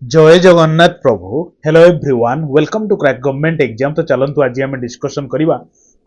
जय जगन्नाथ प्रभु hello everyone welcome to crack government exam. तो चलतु आज आम डिस्कसन करवा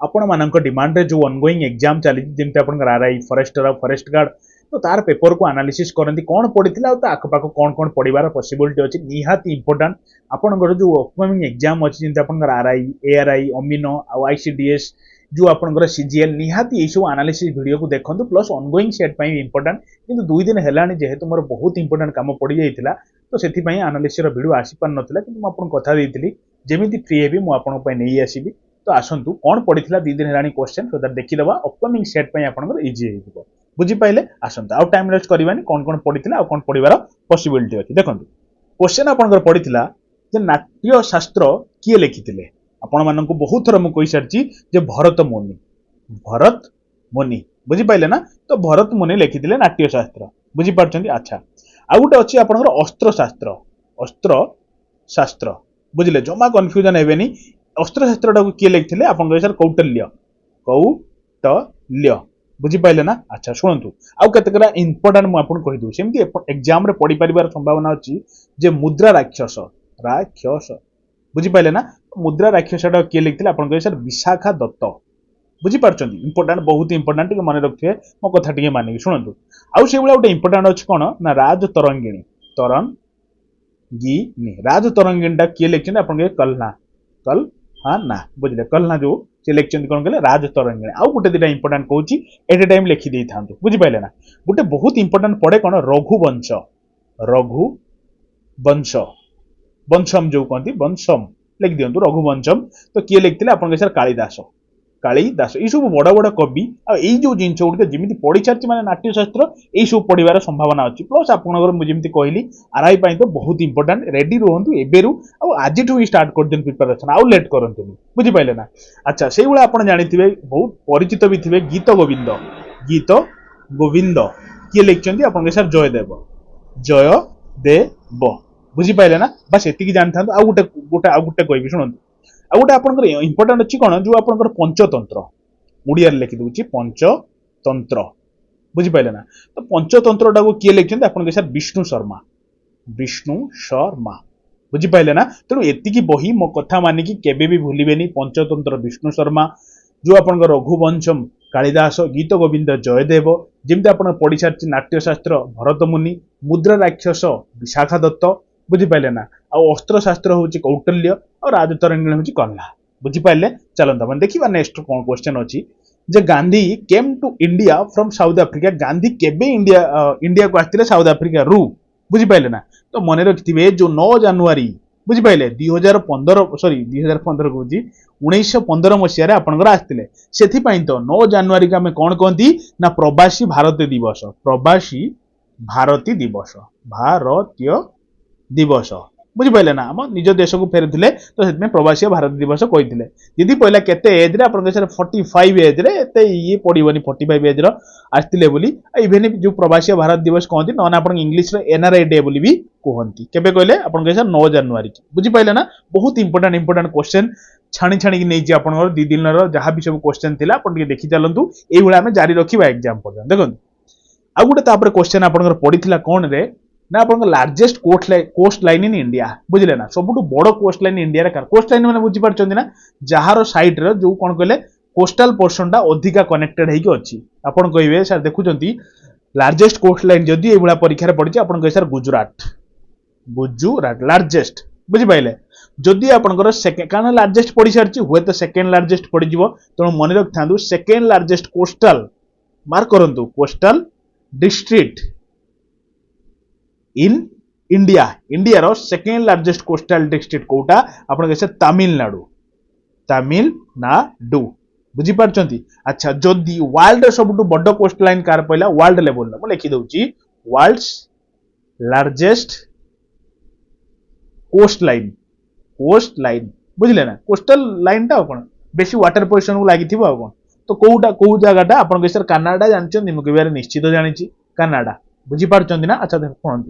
आपण मान डिमांड जो ऑनगोइंग एग्जाम चली जमी आप आरआई फॉरेस्टर फॉरेस्ट गार्ड तो तार पेपर को एनालिसिस करती कौन पड़ा आखपाख कौन कौन पढ़ार पॉसिबिलिटी अच्छी निहाती इंपोर्टाट आपंकर जो अपकमिंग एग्जाम अच्छी जमी आप आरआई एआरआई अमीनो आईसीडीएस जो आपंकर सीजीएल निहाती ये सब एनालिसिस वीडियो को देखो प्लस ऑनगोइंग सेट इंपोर्टाट किंतु 2 दिन है जेहेतु मोर बहुत इंपोर्टाट काम पड़ जाता तो से एनालिसिस वीडियो आसी पार नाला कि मुझे कथा देती जमी फ्री हेबी मुझे नहीं आसबि तो आसतु कौन पड़ा 2 दिन है क्वेश्चन सो दैट देखीदे अपकमिंग सेट आप इजी हो बुझीपारे आसतु आउ टाइम वेस्ट करवानी कौन कौन पड़ा कौन पढ़ार पॉसिबिलिटी अच्छी देखो क्वेश्चन आपंकर पड़ा नाट्य शास्त्र किए लिखी आपण मानक बहुत थर मुझे सारी जे भरत मुनि बुझीपारे ना तो भरत मुनि लिखी नाट्य शास्त्र बुझीपार अच्छा आ गोटे अच्छी आपंकर अस्त्र शास्त्र बुझे जमा कन्फ्यूजन हेनी अस्त्र शास्त्र किए लिखी आप कौटल्य बुझीपारे ना अच्छा शुणु आउ केतरा इंपोर्टाट मुझे कहीदे सेमती एग्जाम पढ़ी पार संभावना अच्छी जे मुद्रा राक्षस बुझीपारे ना मुद्रा राक्षस किए लिखी आप विशाखा दत्त बुझीपार इंपोर्टाट बहुत इंपोर्टाट मन रखिए मो कथा टे मानिक शुणु आउ से गोटे इंपोर्टाट अच्छी कौन ना राज तरंगिणी राज तरंगिणी किए लिखते आप कल्ना बुझे कल्ना जो से लिखते कौन कहले राज तरंगिणी आउ गोटे 2टा इंपोर्टाट कौच एट ए टाइम लिखिदे था बुझीपारे ना गोटे बहुत इंपोर्टाट पड़े कौन रघुवंशम जो कहते वंशम लिख दिंतु रघुवंशम तो किए लिखते आप कालिदास ये सब बड़ बड़ कवि आई जो जिन गुड़िक जमी पढ़ी सारी मैंने नाट्यशास्त्र यही सब पढ़ार संभावना अच्छी प्लस आपंकर कहली आरआई तो बहुत इंपोर्टाट रेडी रुहतु एवं आज ही स्टार्ट कर दिन प्रिपेरेसन आउ लेट करते बुझीपारे ना अच्छा से भाई आप जानते बहुत परिचित भी थे गीत गोविंद किए लिखते आप जयदेव बुझीपारे ना बस एति जानी था आउ गोटे कह शुणु आ गोटे आप इंपोर्टाट अच्छी कौन जो आप पंचतंत्र ओडिया लिखी दूसरी पंचतंत्र बुझीपारे ना तो पंचतंत्र टाक किए लिखते आप विष्णु शर्मा बुझीपारे ना तेणु एति बही मो कथा मानिकी केबे भी भूलिबेनी पंचतंत्र विष्णु शर्मा जो आप रघुवंशम कालिदास गीत गोविंद जयदेव जमी आप पढ़ी सारी नाट्यशास्त्र भरत मुनि मुद्रा राक्षस विशाखा दत्त बुझीपारे ना अस्त्र शास्त्र हूँ कौटल्य और राजतरंगिणी हूँ कल्ला बुझीपारे चलता मैंने देखा नेक्स्ट कौन क्वेश्चन अच्छी जे Gandhi came to India from South Africa Gandhi केबे इंडिया को आसते साउथ अफ्रीका रु बुझीपारे ना तो मन रखिथे जो 9 जनवरी बुझीपारे 2015 कहूँ 1915 मसीह आपंकर आसते से तो 9 जनवरी को आम कौन कहती ना प्रवासी भारतीय दिवस बुझीपारे ना आम निज देश को फेरुले तो से प्रवासी भारत दिवस कहते दीदी पहला केते एज रे 45 एज रे एते ये पड़ोनी 45 एज आसते बोली इवेन जो प्रवासी भारत दिवस कहते ना आप इंग्लीश एनआरआई डे बोली भी कहती केबे कहले आप 9 जनवरी की बुझीपारे ना बहुत इंपोर्टाट क्वेश्चन छाणी नहीं आप 2 दिन जहाँ भी सब क्वेश्चन थी आप देखी चलतु ये आम जारी रखा एग्जाम पर्यटन देखो आउ गोटे क्वेश्चन आप पड़ा कौन रे ना आप largest coastline in India बुझे ना सब बड़ coastline India coastline मैंने बुझीपार ना जार सैड जो कौन कहले कोस्टाल पोर्सन टा अधिका कनेक्टेड होगी आपड़ कहे सर देखुं लार्जेस्ट कोस्ट लाइन जदि ये परीक्षा पड़ी आप कहे सर गुजरात लार्जेस्ट बुझीपारे जदि आपंकर सेकेंड कारण लार्जेस्ट पड़ सारी हुए तो सेकेंड लार्जेस्ट पड़ तेणु मन रखि था सेकेंड लार्जेस्ट कोस्टाल मार्क करूँ कोस्टाल डिस्ट्रिक्ट इन इंडिया रो सेकेंड लार्जेस्ट कोस्टल डिस्ट्रिक्ट कोटा आप तमिलनाडु बुझीपार अच्छा जदि वर्ल्ड सब बड़ कोस्ट लाइन कार पहला वर्ल्ड लेवल मुझे लिखिदे वर्ल्ड्स लार्जेस्ट कोस्ट लाइन बुझे ना कोस्टल लाइन टा कौन बेसी वाटर पोजिशन को लगी कौन तो कौटा कौ जगह आप सर कानाडा जानते मुझे निश्चित जानी कानाडा बुझीपार ना अच्छा देखो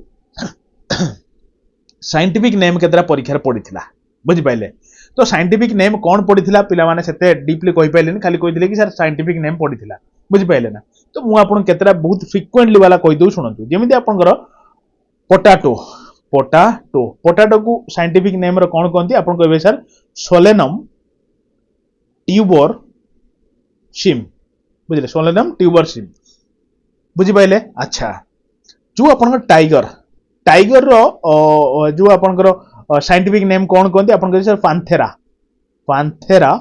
साइंटिफिक नेम केतरा परीक्षा पड़ा बुझीपारे तो साइंटिफिक नेम कौन पड़ा पिला से डीपली कही पारे खाली कही कि सर साइंटिफिक नेम पड़ा बुझीपारे ना तो मुझे केतरा बहुत फ्रिक्वेंटली वाला कहीदे शुणु जमी आपंकर पोटाटो पोटाटो पोटाटो को साइंटिफिक नेम रो कौन कहते आपन कहबे सर सोलेनम ट्यूबर सिम बुझले सोलेनम ट्यूबर सिम बुझी पाइले अच्छा जो आपन टाइगर टाइगर रो जो आपन साइंटिफिक नेम कौन कहते आपन कहबे सर पांथेरा पांथेरा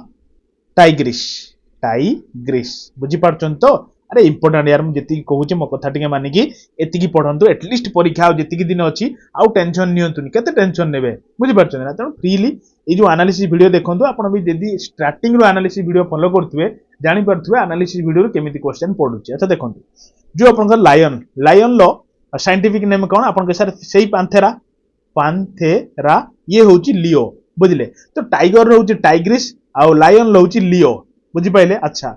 टाइग्रिस टाइग्रिस बुझी पारछन तो अरे इंपोर्टेंट यार मुझे जी कहूँ मो कथा टे मानिकी एतिकी पढ़ंतु एटलिस्ट परीक्षा जी दिन अच्छी आउ टेंशन नियंतुनी केते टेंशन नेबे बुझी पारछन ना तेणु फ्रीली ये जो एनालिसिस वीडियो देखंतु आपण भी जदी स्टार्टिंग रो एनालिसिस वीडियो फॉलो करथुवे जानि पारथुवे एनालिसिस वीडियो केमिति क्वेश्चन पडुची अच्छा देखंतु जो आपण लायन लायन लो साइंटिफिक नेम कोन आपण के सर सेही पांथेरा ये होची लियो बुझले तो टाइगर रहउची टाइग्रिस आ लायन रहउची लियो बुझी पाइले अच्छा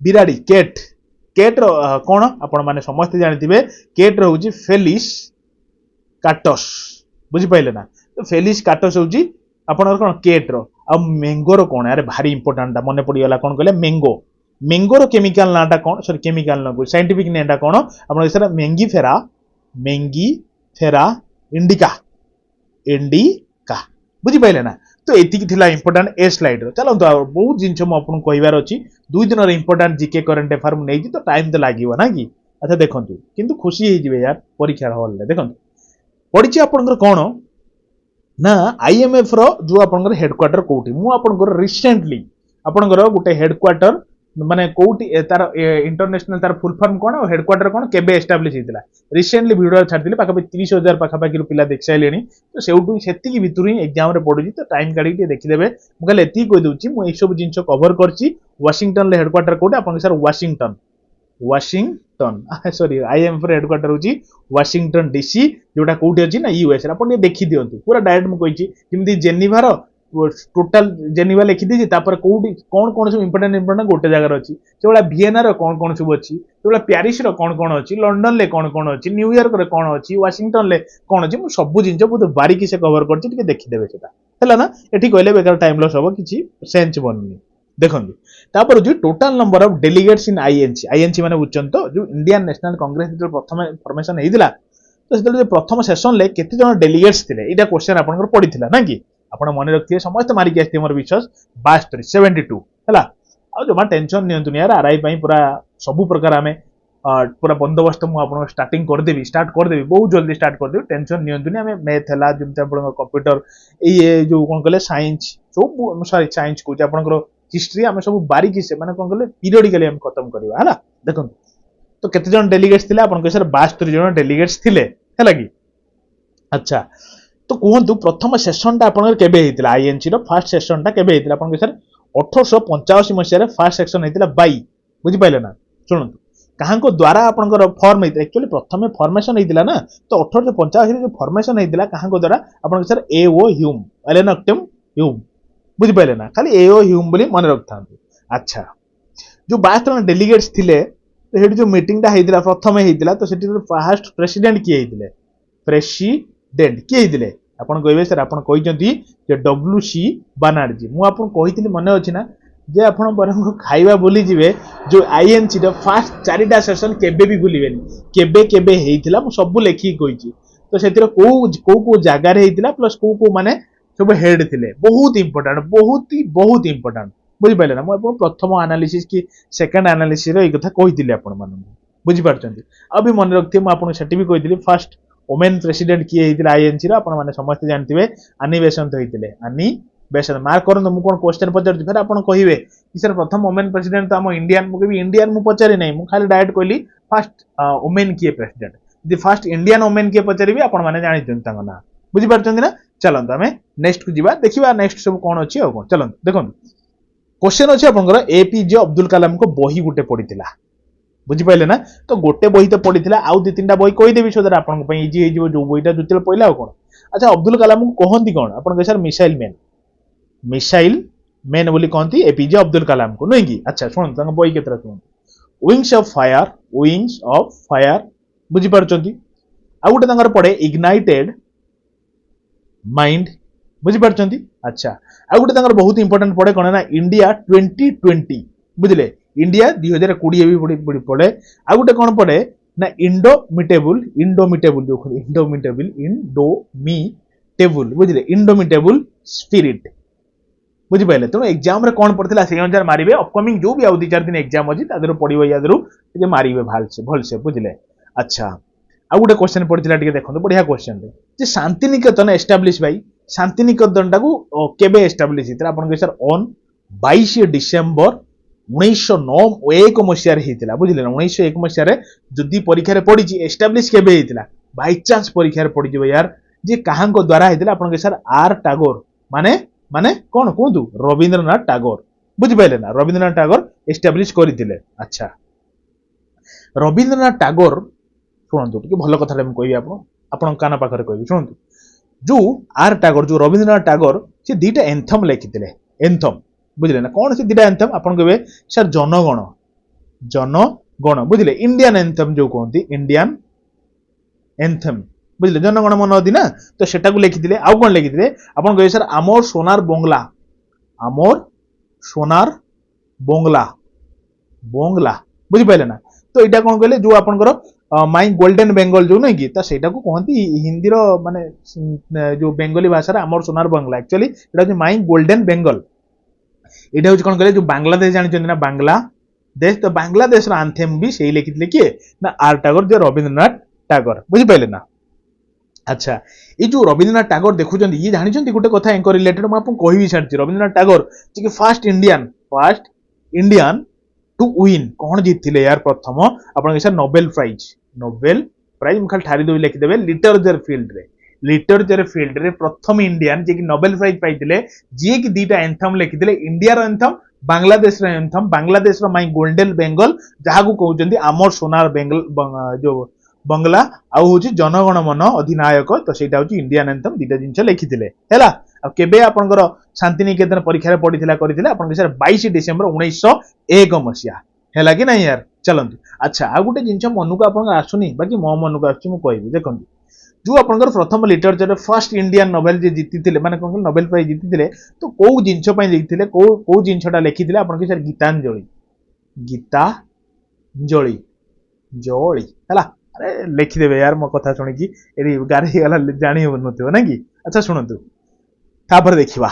बिराडी केट केट रो कोन आपण माने समस्त जानिथिबे केट रहउची फेलिस काटस बुझी पाइले ना तो फेलिस काटस होउची आपण कोन केट रो आ मैंगो रो कोन अरे भारी इंपोर्टेंट मने पड़ी गला कोन कहले मैंगो मैंगो रो केमिकल नाटा कोन सॉरी केमिकल ना साइंटिफिक नेटा कोन आपण सर मेंगी फेरा इंडिका इंडिका बुझी पाइले ना तो एतिकी थिला इंपोर्टेंट ए स्लाइड रो चलो तो बहुत जिंस म आपन कहबार अछि 2 दिन रो इंपोर्टेंट जीके करंट अफेयर नै तो टाइम तो लागिवो ना कि अच्छा देखंतु किंतु खुशी हे जिवे यार परीक्षा हॉल ले देखंतु पढिछि आपनकर कोन ना आईएमएफ रो जो आपनकर हेडक्वार्टर कोठी मु आपनकर रिसेंटली आपनकर गुटे हेडक्वार्टर माने कोठी तार इंटरनेशनल तार फुल फॉर्म कोन और हेडक्वार्टर कोन केबे एस्टैब्लिश हितला रिसेंटली वीडियो छाडदिले पाका 30000 पाका पाकी पिला देख साइलेनी तो सेउटु सेतिकी भितुरी एग्जाम रे पडुची तो टाइम काढी के देखि देबे मु कहले एती कहि दउची मु ए सब जिंस कवर करची वाशिंगटन ले हेडक्वार्टर कोठी आपन सर वाशिंगटन सॉरी आईएमएफ रे हेडक्वार्टर होची वाशिंगटन डीसी जोटा कोठी अछि ना यूएस आपन देखि दियंतु पूरा डायरेक्ट मु कहिची किमती जेनेवा रो टोटल जेनेवा लिखि दी तापर कोडी कोन सब इंपोर्टेंट गोटे जगह अछि सेबला वियना रो कोन सब अछि सेबला पेरिस रो कोन अछि लंडन ले कोन अछि न्यूयॉर्क रे कोन अछि वाशिंगटन ले कोन अछि मु सब जिंस बहुत बारीकी से कवर करछि टिके देखि देबे सेटा हैला ना एठी कहले बेकार टाइम लॉस होबो किछि सेंस बननी देखंतु तापर जो total number of delegates in INC माने बुझछन तो जो इंडियन नेशनल कांग्रेस जो प्रथम फॉर्मेशन हेदिला तो सेते प्रथम सेशन ले केते जन डेलीगेट्स थिले एटा क्वेश्चन आपनकर पडिथिला ना कि आपण मन रखिए समस्त मारिक आस्ते मोर विश्वास 72 72 हैला आ जमा टेंशन नियंतु यार आरआई पई पूरा सब प्रकार हमें पूरा बंदोबस्त मु आपण स्टार्ट कर देबी बहुत जल्दी स्टार्ट कर देबी टेंशन नियंतु नि हमें मैथ हैला जमते आपण कंप्यूटर ए जो कोन कहले साइंस सब सॉरी साइंस को आपण हिस्ट्री हमें सब बारीकी से माने कोन कहले पीरियडिकली हम खत्म करबा हैला देखन तो केते जन डेलीगेट्स थिले आपण सर 72 जन डेलीगेट्स थिले हैला कि अच्छा तो कहतु प्रथम सेशन टा आपन केबे हेतिला आईएनसी रो फर्स्ट सेशन टा केबे हेतिला आपन सर 1885 मसिया रे फर्स्ट सेक्शन हेतिला बाई बुझि पाइले ना सुनंतु कहां को द्वारा आपन फॉर्म हेतिला एक्चुअली प्रथम फॉर्मेशन हेतिला ना तो 1885 रे जो फॉर्मेशन हेतिला कहां को द्वारा आपन सर एओ ह्यूम एलेनक्टम ह्यूम बुझि पाइले ना खाली एओ ह्यूम बोली मन रखथांतु अच्छा जो 72 डेलीगेट्स थिले तो हेडी जो मीटिंग टा हेतिला प्रथम हेतिला तो सेठी फर्स्ट प्रेसिडेंट की हेतिले प्रेसिडेंट किए हितले आपण कहबे सर आपण कहिजंती जे डब्ल्यूसी बानर्जी मु आपण कहितली मने अछि ना जे आपण बरंग खाइबा बोली जिवे जो आईएनसी द फर्स्ट चारिटा सेशन केबे भी भूलिबेनी केबे हेइतिला मु सब लेखि कहिची तो सेतिर को जागा रे हेइतिला प्लस को माने सब हेड थिले बहुत इंपोर्टेंट बुझि पाइले ना मु आपण प्रथम एनालिसिस की सेकंड एनालिसिस रो ए कथा कहितली आपण माने बुझि पारछंती अभी मन रखथि मु आपण सेठी भी कहितली फर्स्ट वोमेन प्रेसिडेंट किए हेतिला आईएनसी रो आपण माने समस्त जानथिबे आनी बेसंत होइतिले आनी बेसन मार्क करन मु कोन क्वेश्चन पचार फिर आपण कहिबे कि सर प्रथम वोमेन प्रेसिडेंट तो हम इंडियन मु कहबी इंडियन मु पचारि नै मु खाली डायरेक्ट कहली फर्स्ट वोमेन किए प्रेसिडेंट दि फर्स्ट इंडियन वोमेन किए पचारिबी आपण माने जानि जन तांग ना बुझि पारछंती ना चलंत हमें नेक्स्ट को जीवा देखिबा नेक्स्ट सब कोन अछि आ कोन चलंत देखन क्वेश्चन अछि आपनकर एपीजे अब्दुल कलाम को बही गुटे पडितिला बुझी पाइले ना तो गोटे बही तो पडिथिला आउ दि तीनटा बही कहि देबी सो आपन पई इजी हे जो जो बहीटा जुतिल पहिला कोन अच्छा अब्दुल कलाम को कहंती कोन आपन के सर मिसाइल मैन बोली कहंती एपीजे अब्दुल कलाम को नहीं की अच्छा सुन तंग बही केतरा सुन विंग्स ऑफ फायर बुझी पारचंती आ गोटे तंगर पड़े इग्नाइटेड माइंड बुझी पारचंती अच्छा आ गोटे तंगर बहुत इंपोर्टेंट पड़े कोन ना इंडिया 2020 बुझले इंडिया 2020 भी पड़े आ गोटे कोन पड़े ना इंडोमिटेबल जो इंडोमिटेबल बुझे इंडोमिटेबल स्पिरिट बुझिपारे तेणु एग्जाम कौन पड़ता से अनुसार मारे अपकमिंग जो भी आउ 2-4 दिन एग्जाम अच्छी पड़ो या मारे भलसे बुझे अच्छा आउ गोटे क्वेश्चन पड़ता देखो बढ़िया क्वेश्चन जे शांतिनिकेतन एस्टाब्लीश भाई शांतिनिकेतन टाक केबे एस्टाब्लीश होता है सर ऑन 22 डिसेम्बर 1901 मसीह बुझे 1901 मसीह जदि परीक्षा पड़ी एस्टाब्लीश केबे होता बाई चांस परीक्षा पड़ यार जे कहाँ द्वारा होता आप सर आर टागोर माने माने कौन कहतु रवींद्रनाथ टागोर बुझिपारे ना रवींद्रनाथ टागोर एस्टाब्लीश करते अच्छा रवींद्रनाथ टागोर शुणु टे भल कथा कहि आप कान पाखे कह शुणु जो आर टागोर जो रवींद्रनाथ टागोर से 2टा एंथम लिखिते एंथम बुझे ना कौन से 2टा एंथम आप कहे सर जनगण जनगण बुझे इंडियन एंथम जो कहते इंडियन एंथम बुझे जनगण मन अदी ना तो सेटा को लिखिते आउ कौन लिखिते आप कहे सर आमर सोनार बंगला बंगला बुझिपारे ना तो यहाँ कौन कहले जो आपंकर माई गोल्डन बेंगल जो नहीं कि सेटा को कहती हिंदी माने जो बेंगली भाषा आमर सोनार बंगला एक्चुअली यहाँ माई गोल्डन बेंगल यहाँ हूँ कौन कहले जो बांग्लादेश जानते ना बांग्लादेश तो बांग्लादेश आंथेम भी से लिखिते किए ना आर टागोर जो रवींद्रनाथ टागोर बुझिपारे ना अच्छा ये जो रवींद्रनाथ टागोर देखुं ये जानते गोटे कथा एंकर रिलेटेड मुझे कह भी छाड़ी रवींद्रनाथ टागोर जी फर्स्ट इंडियन टू विन कौन जीतते यार प्रथम आप सर नोबेल प्राइज मुझे खाली ठारी देवी लिखिदेवे लिटरेचर फील्ड रे प्रथम इंडियन जी नोबेल प्राइज पाई जी कि 2टा एंथम लिखिते India anthem Bangladesh anthem Bangladesh my golden Bengal जहाँ कहते आमर सोनार बेंगल जो बंगला आउ हूँ जनगण मन अधिनायक तो सहीटा हूँ इंडियन एंथम 2टा जिन लिखिते है केबे आपंकर शांतिनिकेतन परीक्षा पड़ता करते सर 22 डिसेम्बर 1901 मसीहा है कि नहीं यार चलते अच्छा आ गोटे जिन मन को आप आसुनी बाकी मो मन को आसुँ देखो जो आपंकर प्रथम लिटरेचर फर्स्ट इंडियन नोबेल जी जीति माने कौन नोबेल प्राइज जीति तो कौ जिनस जीति कौ जिनसा लिखिते आप सर गीतांजलि है अरे लिखिदेवे यार मो कथा शुणिकी गारे गला जानी हो ना कि अच्छा शुणु तापर देखिबा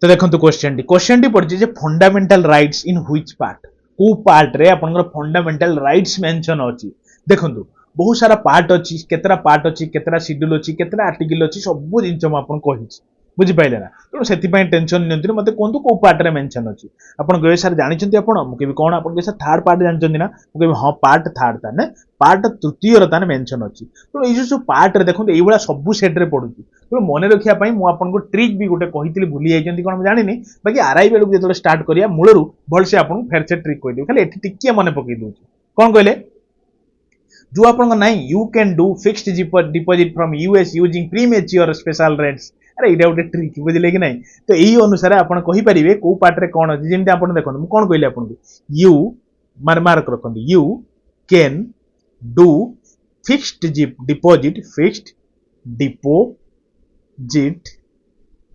तो देखो क्वेश्चन टी पड़ी जे fundamental rights in which part को पार्ट रे आपनकर फंडामेंटल राइट्स मेंशन अछि देखो बहुत सारा पार्ट अछि केतरा पार्ट अछि केतरा शेड्यूल अछि केतरा आर्टिकल अछि सब जिंस म आपन कहि बुझी पाइले ना तो सेति पय टेंशन नियंत्रण मते कोन को पार्ट रे मेंशन अछि आपन गए सर जानि छथि आपन मुके भी कोन आपन के सर थर्ड पार्ट जानि छथि ना मुके भी हां पार्ट थर्ड ता ने पार्ट तृतीय र ताने मेंशन अछि तो ए जो पार्ट रे देखो एई बडा सब सेट रे पडुछि तो मने रखिया पय मु आपन को ट्रिक भी गोटे कहितली भूली जाय छथि कोन जानि नि बाकी आरआई बेलु जेतो स्टार्ट करिया मूलरू भल से आपन फेर से ट्रिक कहि दउ खाली एठी टिकिया मने पकि दउ कोन कहले जो आपन नहीं you can do fixed deposit from US using premature special rates अरे इटा गोटे ट्रिक बुझिले कि नहीं तो यही अनुसार आपन कहि परिबे को पार्ट रे कोन अछि जेमते आपन देखन मु कोन कहले आपन यू मार्क रखन you can do fixed deposit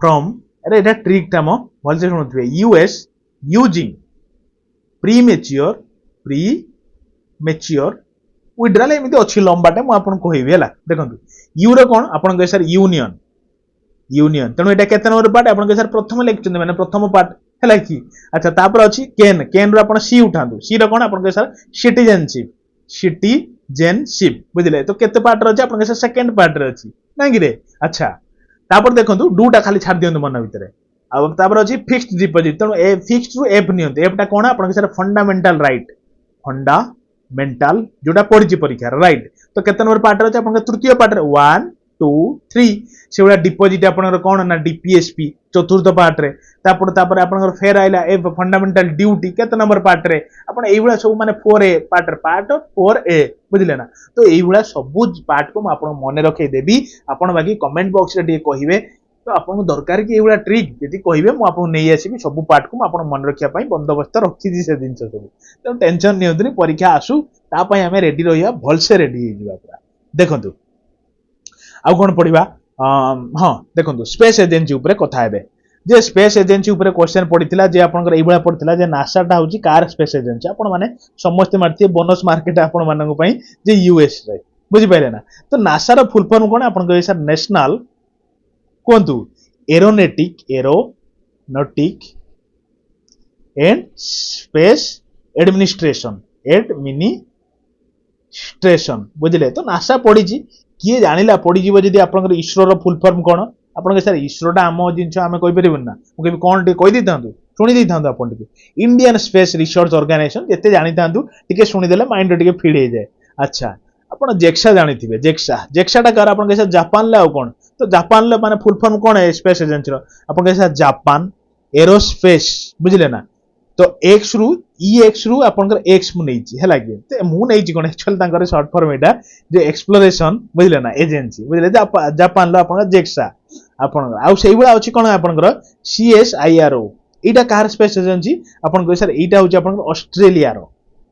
from अरे एटा ट्रिक टा म भल से सुनथबे यूएस यूजिंग प्रीमेच्योर विड्रॉल एमती अच्छी लंबाटे मुझे कहबी है देखो यूर कौन आप सर यूनियन तेणु यहाँ केते नंबर पार्ट आप सर प्रथम लिखते मैंने प्रथम पार्ट है कि अच्छा तापर अच्छी केन रू सी उठातु सी रन आप सर सिटीजेनशिप बुझे तो केते पार्ट अच्छे आप सर सेकेंड पार्ट अच्छी ना कि अच्छा तापर देखो डूटा खाली छाड़ दिखाँ मन भितर आपर अच्छी फिक्स्ड डिपॉजिट तेणु फिक्स्ड रु एफ नि एफटा कौन आप सर फंडामेंटल राइट फंडामेंटल जोटा पड़ी परीक्षा राइट तो केते नंबर पार्ट अच्छे आप तृतीय पार्ट 1 2 3 से भाया डिपोजिट आपनकर कौन ना डीपीएसपी चतुर्थ पार्ट रे तापर आपनकर फेर आइला ए फंडामेंटल ड्यूटी केते नंबर पार्ट रे आपन एई भाया सब माने 4A पार्ट 4A बुझिले ना तो एई भाया सब पार्ट को आपन मने रखे देबी आपन बाकी कमेंट बॉक्स रे डी कहिबे तो आपन दरकार कि एई ट्रिक यदि कहिबे मु आपन नै आसीबी सब पार्ट को आपन मन रखिया पई बंदोबस्त रखी दी से दिन सब तो टेंशन नियंत्रण परीक्षा आसु ता पई हमें रेडी रहिया भल से रेडी हे जिबा पूरा देखंतु आ कोन पढिबा हां देखंतु स्पेस एजेंसी ऊपर कथा हेबे जे स्पेस एजेंसी ऊपर क्वेश्चन पड़िथिला जे आपनकर एई बळा पड़िथिला जे नासा टा होची कार स्पेस एजेंसी आपण माने समस्त मारथि बोनस मार्केट आपण मानक पई जे यूएस रे बुझि पाइले ना तो नासा रो फुल फॉर्म कोन आपण कहि सर नेशनल कोंतु एरोनॉटिक एंड स्पेस एडमिनिस्ट्रेशन बुझिले तो नासा पड़ी किए जानिला पड़ी जीव जदी आपनकर इसरो रो फुल फॉर्म कोन आपण के सर इसरोटा आम जिनस आम कहीपर ना मुझे कौन टे कही था शुणी था आपन टे इंडियन स्पेस रिसर्च ऑर्गेनाइजेशन जिते जानी था टे शुणीदे माइंड टे फिट हो जाए अच्छा आपन जेक्सा जानी थे जेक्साटा कार आप जापान ले आउ कौन तो जापान माने फुल फॉर्म कौन है स्पेस एजेंसी आप जापान एरोस्पेस बुझे ना तो एक्स रु आपनकर एक्स मु नेछि हला कि ते मु नेछि कोन एक्चुअली तांकर शॉर्ट फॉर्म एटा जे एक्सप्लोरेशन बुझले ना एजेंसी बुझले जापान लो आपन जेक्सा आपन आउ सेही बळा अछि कोन आपनकर सीएसआईआरओ एटा कार स्पेस एजेंसी आपन कहि सर एटा होछि आपनकर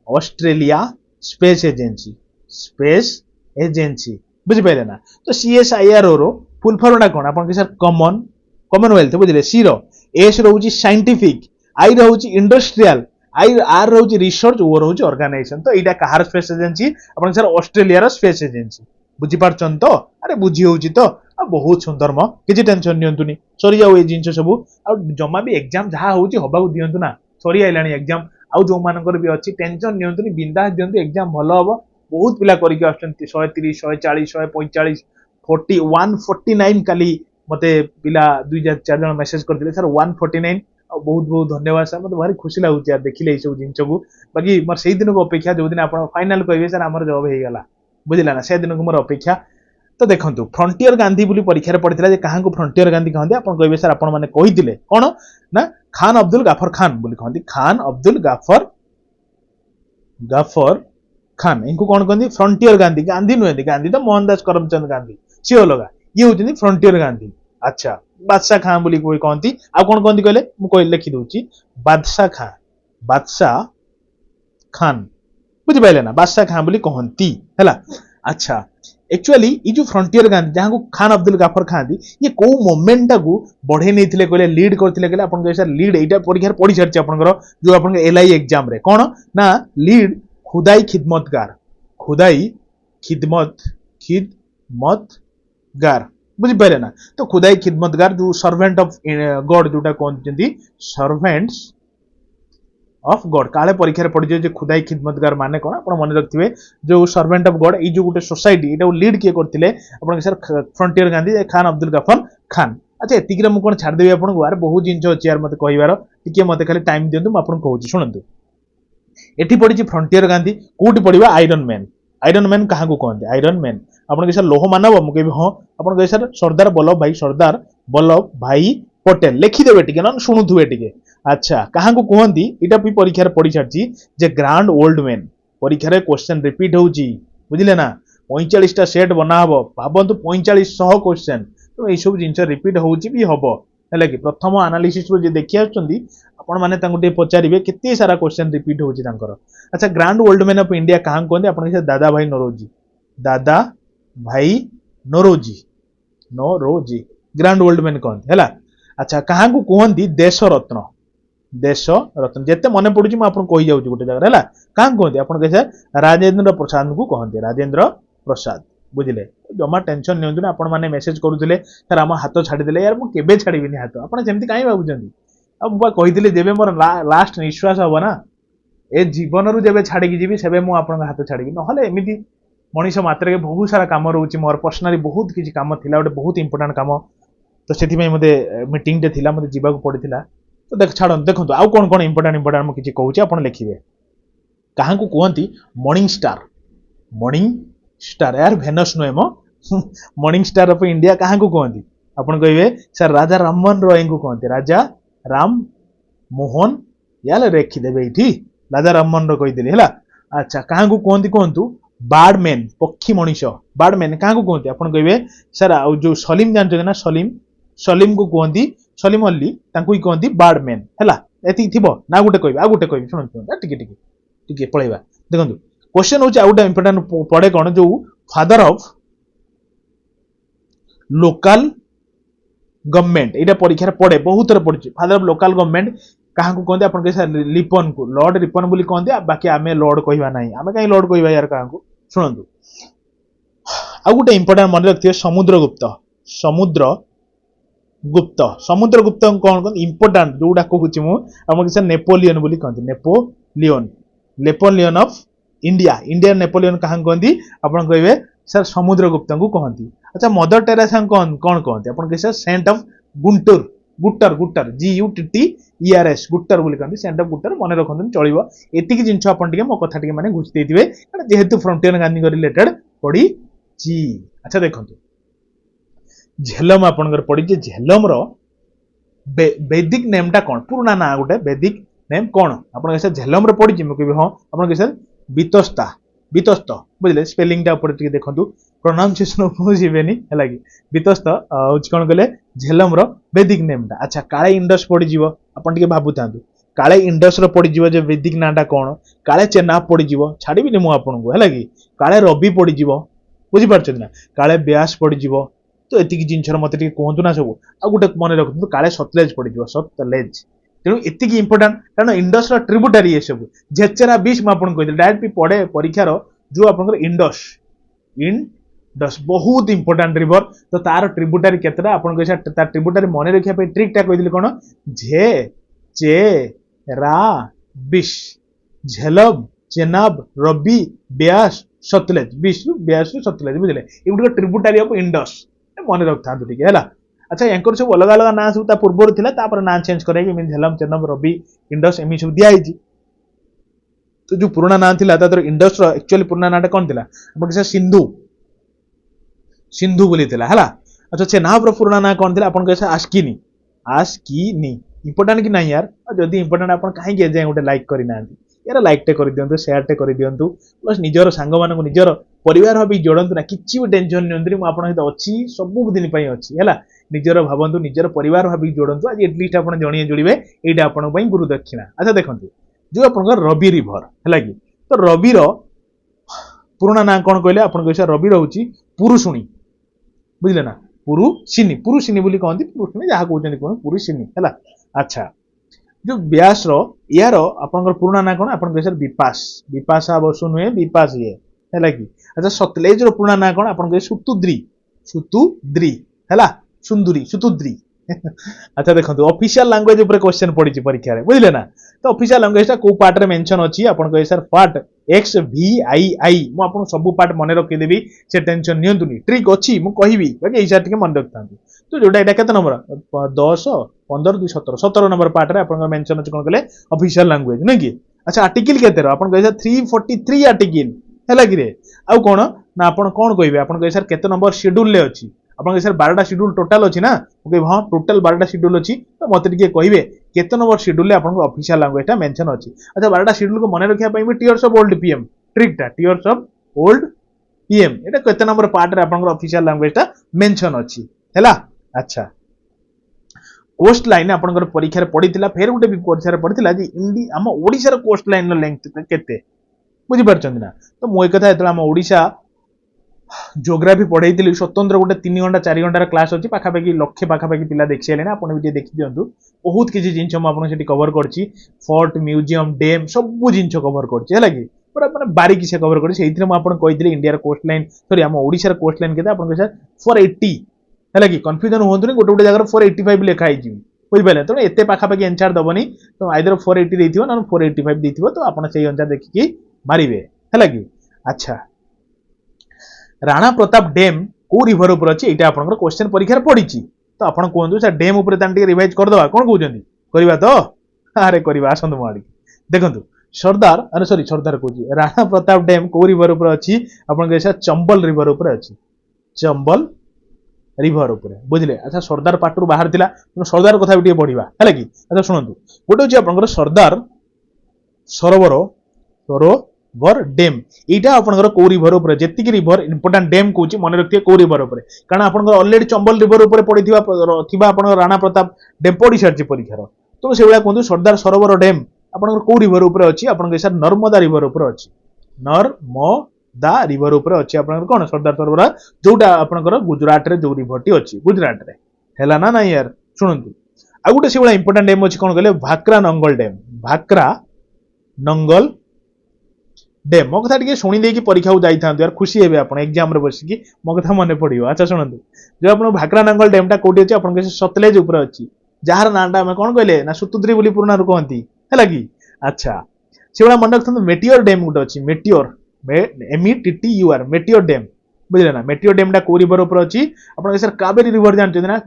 ऑस्ट्रेलिया स्पेस एजेंसी बुझि पाइले ना तो सीएसआईआरओ रो फुल फॉर्म टा कोन आपन कहि सर कॉमनवेल्थ बुझले सी रो एस रो होछि साइंटिफिक आई रोची इंडस्ट्रियल आई आर रोची रिसर्च ओ रोची ऑर्गेनाइजेशन तो एटा कहार स्पेस एजेंसी अपन सर ऑस्ट्रेलिया रो स्पेस एजेंसी बुझी पारछन तो अरे बुझी होची तो बहुत सुंदर म किछि टेंशन नियंतुनी सरी जाऊ ए जिंस सब आ जमा भी एग्जाम जहा होची होबाकू दियंतु ना सरी आइलानी एग्जाम आ जो मानकर भी अछि टेंशन नियंतुनी बिंदास दियंतु एग्जाम भलो हबो बहुत पिला करि के आछंती 130 140 145 40 149 काली मते पिला 2-4 जन मेसेज कर दिले सर 149 बहुत बहुत धन्यवाद सर मतलब भारी खुशी लगुच यार देखिले ये सब जिनस को बाकी मोर से दिन को अपेक्षा जो दिन आप फाइनल कहे सर आमर जॉब हो गला बुझला ना से दिन को मोर अपेक्षा तो देखंतु फ्रंटियर गांधी बोली परीक्षा पड़ता है कहाँ को फ्रंटियर गांधी कहते आप कहे सर आपण मैंने कही कौन ना खान अब्दुल गाफर खान बोली कहते खान अब्दुल गाफर खान इनको कौन कहते फ्रंटियर गांधी गांधी नुहति गांधी तो मोहनदास करमचंद गांधी सी अलग ये होती फ्रंटियर गांधी अच्छा बादशाह खां बोली कोई कहती आ कौन कहती कहले मु कह लिखि दूची बादशाह खान बुझि पाइले ना बादशाह खां बोली कहती हैला अच्छा एक्चुअली ये जो फ्रंटियर गांधी जहां को खान अब्दुल गाफर खान ये को मोमेंट को बढ़े नहीं थिले कहले लीड करथिले कहले आपन सर लीड एटा परीक्षा पढ़ी छारछि आपनकर जो आपन एलआई एग्जाम रे कोन ना लीड खुदाई खिदमतगार बुझी पारे ना तो खुदाई खिदमतगार जो सर्वेंट ऑफ गॉड जोटा कहते सर्वेंट्स ऑफ गॉड काले परीक्षा पड़ जाए खुदाई खिदमतगार माने कौन आप मन रखिए जो सर्वेंट ऑफ गॉड ये गोटे सोसाइटी ये लीड किए करते आप सर फ्रंटियर गांधी खान अब्दुल गाफर खान अच्छा एतिक मुझे कौन छाड़देवी आपको यार बहुत जिन अच्छी यार मत कहार टी मत खाली टाइम दिंतु मुझे कहूँ शुणु एटी पड़ी फ्रंटियर गांधी कौटी पड़ा आयरन मैन क्या कहते आयरन मैन आपन सर लोह मानव मुझे हाँ आप सर सरदार वल्लभ भाई पटेल लिखिदेवे टे ना शुणुवे टे अच्छा क्या कहती यहाँ भी परीक्षा पढ़ी छाड़ी जे ग्रांड ओल्ड मैन परीक्षा क्वेश्चन रिपीट होची बुझिले ना 45टा सेट बना हम भावतु 4500 क्वेश्चन तो यही सब जिन रिपीट होची भी हम है कि प्रथम आनालिसिस जे देखी आपण मैंने टे पचारे केते सारा क्वेश्चन रिपीट होची अच्छा grand old man of India क्या कहते आप दादा भाई नोरोजी ग्रांड ओल्ड मैन कहते है अच्छा क्या कहती देश रत्न जिते मन पड़ू मुझे कही जाऊँ गोटे जगह है क्या कहते आप राजेंद्र प्रसाद को कहते राजेंद्र प्रसाद बुझे जमा टेंशन नि आप मेसेज करुले सर आम हाथ छाड़ीदे यार मुझे छाड़ी हाथ आपमती कहीं भावुं कही जब मोर लास्ट निश्वास हम ना ए जीवन रू जब छाड़ी जी से मुझे हाथ छाड़ी ना एमती मनीष मात्र बहुत सारा कम रोचे मोर पर्सनाली बहुत किसी कम थी गोटे बहुत इंपोर्टाट कम तो से मत मीटिंग टे थी मत जावाक पड़ा तो देख छाड़ देखो आउ कौन कौन इंपोर्टाट मुझे कहूँ आप लिखे क्या कहती मॉर्निंग स्टार यार भेनस नुहे मो मॉर्निंग स्टार ऑफ इंडिया क्या कहती आपन कहे सर राजा राममोहन रॉय को कहते राजा राम मोहन यार रेखिदेवे ये राजा राममोहन रॉय कहीदेली है अच्छा क्या कहती कहतु बार्डमैन पक्षी मनीष बार्डमैन क्या कहते आप कहे सर जो सलीम जानते ना सलीम को कहती सलीम अल्ली कहती बार्डमैन है ये थी ना गोटे कह आ गोटे कह शुणु टे पलैया देखो क्वेश्चन हूँ आउ गोटे इंपोर्टाट पड़े कौन जो फादर ऑफ गवर्नमेंट एटा परीक्षा पड़े बहुत थर पड़ी फादर ऑफ लोकल गवर्नमेंट क्या कहते आपन कैसा लिपन को लॉर्ड रिपन बोली कहते बाकी आम लॉर्ड कहवा ना आम कहीं लॉर्ड कहवा यार क्या शुणु आ गोटे इंपोर्टाट मन रखिए समुद्र गुप्त कौन कहते इंपोर्टाट जोटा कहूँ मुझे नेपोलियन बोली कहते Napoleon of India India Napoleon क्या कहते आपन कहे सर समुद्र गुप्त को कहती अच्छा मदर टेरेसा कौन कहते आप कहे सेंट ऑफ गुटर गुटर GUTTERS गुटर बोली कहते सेंट ऑफ गुटर मन रखते चलो एतिक जिन आप मो कथा मैंने घुषी देते जेहेतु फ्रंटियर गांधी रिलेटेड पड़ी अच्छा देखो झेलम आपंकर पड़ी झेलम वैदिक नेम टा कौन पुराना ना गोटे वैदिक नेम कौन आप झेलम पड़ी मुझे हाँ आप कहे बीतस्ता बीतस्त बुझे स्पेलिंग टा ऊपर देखो प्रोनाउंसिएशन जीवेनि है कि बीतस्त हूँ कौन कहले झेलम वैदिक नेम टा अच्छा काले इंडस पड़ज आप भावु था काले इंडस पड़ज वैदिक नाटा कौन काले चेनाब पड़ज छाड़ी मुझे है कि काले रवि पड़ज बुझीपार ना काले व्यास पड़ज तो एतिक जिन मत कहतु ना सब आ गोटे मन रखु काले सतलेज पड़ज सतलेज तेणु एतिक इंपोर्टाट कारण इंडस ट्रिब्यूटारी ये सब झेचेरा बीच मुझे डायरेक्ट भी पढ़े परीक्षार जो आप इंडस बहुत इंपोर्टाट रिवर तो तार ट्रिब्यूटारी केतटा आप ट्रिब्यूटारी मन रखा ट्रिकटा कही कौन झे चे रा बिश झेलब चेनाब रवि ब्यास सतलेज बीस ब्यास सतलेज बुझे ये ट्रिब्यूटारी ऑफ इंडस मन रखता है अच्छा यांकर सब अलग अलग ना सब पूर्व था ना चेंज कर झेलम चेनब रवि इंडस एम सब दिखाई तो जो पुराना ना था इंडस एक्चुअली पुराना नाटा कौन थी सिंधु सिंधु बोली है अच्छा चेनाब पुराना ना कौन थी आप आस्किनी आस्किनी इंपोर्टाट कि ना यार जदि इंपोर्टाट आप कहीं एजाए गोटे लाइक करना यार लाइकटे कर दिंतु सेयारटे कर दिंतु प्लस निजर सांग मान निजर परिवार भाव जोड़तु ना किसी भी टेंशन नि मुझे अच्छी सबुदिन अच्छी है निजर भावतु निजर परिवार भाव जोड़तु आज एटलिस्ट आप जड़े जोड़े यहाँ आपण गुरु दक्षिणा अच्छा देखो जो आप रवि रिभर है कि तो रविर पुराना ना कौन कहले आप रवि रोचे पुरुषुणी बुझे ना पुरुषिनी बोली कहते पुरुषुणी जहाँ कहते कौन पुरुषिनी है अच्छा जो व्यास यार आपंकर पुराना ना कौन आप विपास विपाशा बसु नुहे विपास ये है कि अच्छा सतलेज पुराना ना कौन आप सुतुद्री सुतुद्री है सुंदुरी सुतुद्री अच्छा देखो ऑफिशियल लैंग्वेज ऊपर क्वेश्चन पड़ी परीक्षा रे बुझले ना तो ऑफिशियल लैंग्वेज टा को पार्ट रे मेंशन अछि आपन कहे सर पार्ट XVII मु आपन सब पार्ट मन रखि देबी से टेंशन नियंतुनी ट्रिक अछि मु कहिबी बाकी एसा टिके मन रखतांतु तो जोटा एटा केते नंबर 10 15 2 17 17 नंबर पार्ट रे आपन मेंशन अछि कोन कहले ऑफिशियल लैंग्वेज नै कि अच्छा आर्टिकल केते रो आपन कहे सर 343 आर्टिकल हैला कि रे आ कोन ना आपन कोन कहिबे आपन कहे सर केते नंबर शेड्यूल ले अछि आप सर 12टा शेड्यूल टोटाल अच्छी ना हाँ टोटाल 12टा शेड्यूल अच्छी तो मत कहे केते number schedule official language mention अच्छी अच्छा 12टा शेड्यूल को मन रखा भी टीयर्स ऑफ ओल्ड पीएम ट्रिकटा टीयर्स ऑफ ओल्ड पीएम ये केते नंबर पार्ट रे आपन ऑफिशियल लैंग्वेज मेंशन अच्छी है अच्छा कोस्ट लाइन आपन परीक्षा पड़ीला फेर गोटे भी परीक्षा पड़ीला इंडिया आम ओडिशा कोस्ट लाइन लेंथ केते बुझी पारछन ना तो मो एक कथा एतला आम ओडिशा जियोग्राफी पढ़ाई स्वतंत्र गोटे 3 घंटा 4 घंटार क्लास अच्छी पाखापाखि लक्षे पाखापाखि पिला देखी सारे आप देखी दिंतु बहुत किसी जिन मुझे कवर कर फोर्ट म्यूजियम डैम सब जिन कवर कर पूरा मैंने बारीकी से कवर कर इंडिया कोस्ट लाइन सॉरी आम ओडिशा कोस्ट लाइन के 480 है कि कन्फ्यूजन हूँ गोटे गोटे जगह 485 लिखाई बुझे तेणु एत पाखापाखि एनसार दबनी तो आइदर 480 देथिबो ना 485 देथिबो तो आप से अनुसार देखिकी मारिबे है कि अच्छा राणा प्रताप डैम को रिवर ऊपर अच्छी यहाँ आप क्वेश्चन परीक्षा पड़ी तो आप कहतु सर डैम ऊपर रिवाइज करदे कौन कहते करवा तो अरे करवा आसतु मुझे देखो सरदार अरे सॉरी सरदार कहूँ राणा प्रताप डैम को रिवर ऊपर अच्छी आप चंबल रिवर ऊपर अच्छी चंबल रिवर ऊपर बुझे अच्छा सरदार पार्टू बाहर था सरदार कथा भी पढ़ा है कि अच्छा शुणु गोटे हूँ आप सरदार सरोवर सरोवर डैम यहाँ आपंकर कौ रिवर उपर जी रिवर इंपोर्टाट डैम कौच मन रखिए कौ रिवर उपर कारण आप अलरेडी चंबल रिवर उपर पड़ी राणा प्रताप डैम पड़ी सारी परीक्षार तो से भाया कहूँ सरदार सरोवर डैम आपंकर कौ रिवर उपर अच्छी आप नर्मदा रिवर उपर अच्छी नर्मदा रिवर उपर अच्छी आप कौन सरदार सरोवर जोटा आपंकर गुजरात रे जो रिवर टी अच्छी गुजरात रे हैला ना नहीं यार शुणु आ गोटे से इंपोर्टाट डेम अच्छी कौन कहले भाक्रा नंगल डेम भाक्रा नंगल डेम मो कथा टे शुणी देखिए परीक्षा को जाई यार खुशी हे आप एग्जाम रे बसिकी मो कथा मन पड़ो अच्छा शुणु जो आप भाक्रा नंगल डेम टा कौटी अच्छे आप सतलेज उपर अच्छी जार नाटा आम कौन कहले ना सुतुद्री बोली पुराना कहती है कि अच्छा से मन रखते मेटियोर डेम गोटे अच्छी मेटियोर METTUR मेटियोर डेम बुझे ना मेटियोर डेम टा कौ रिवर उपर अच्छी आप सर कावेरी रिवर जानते ना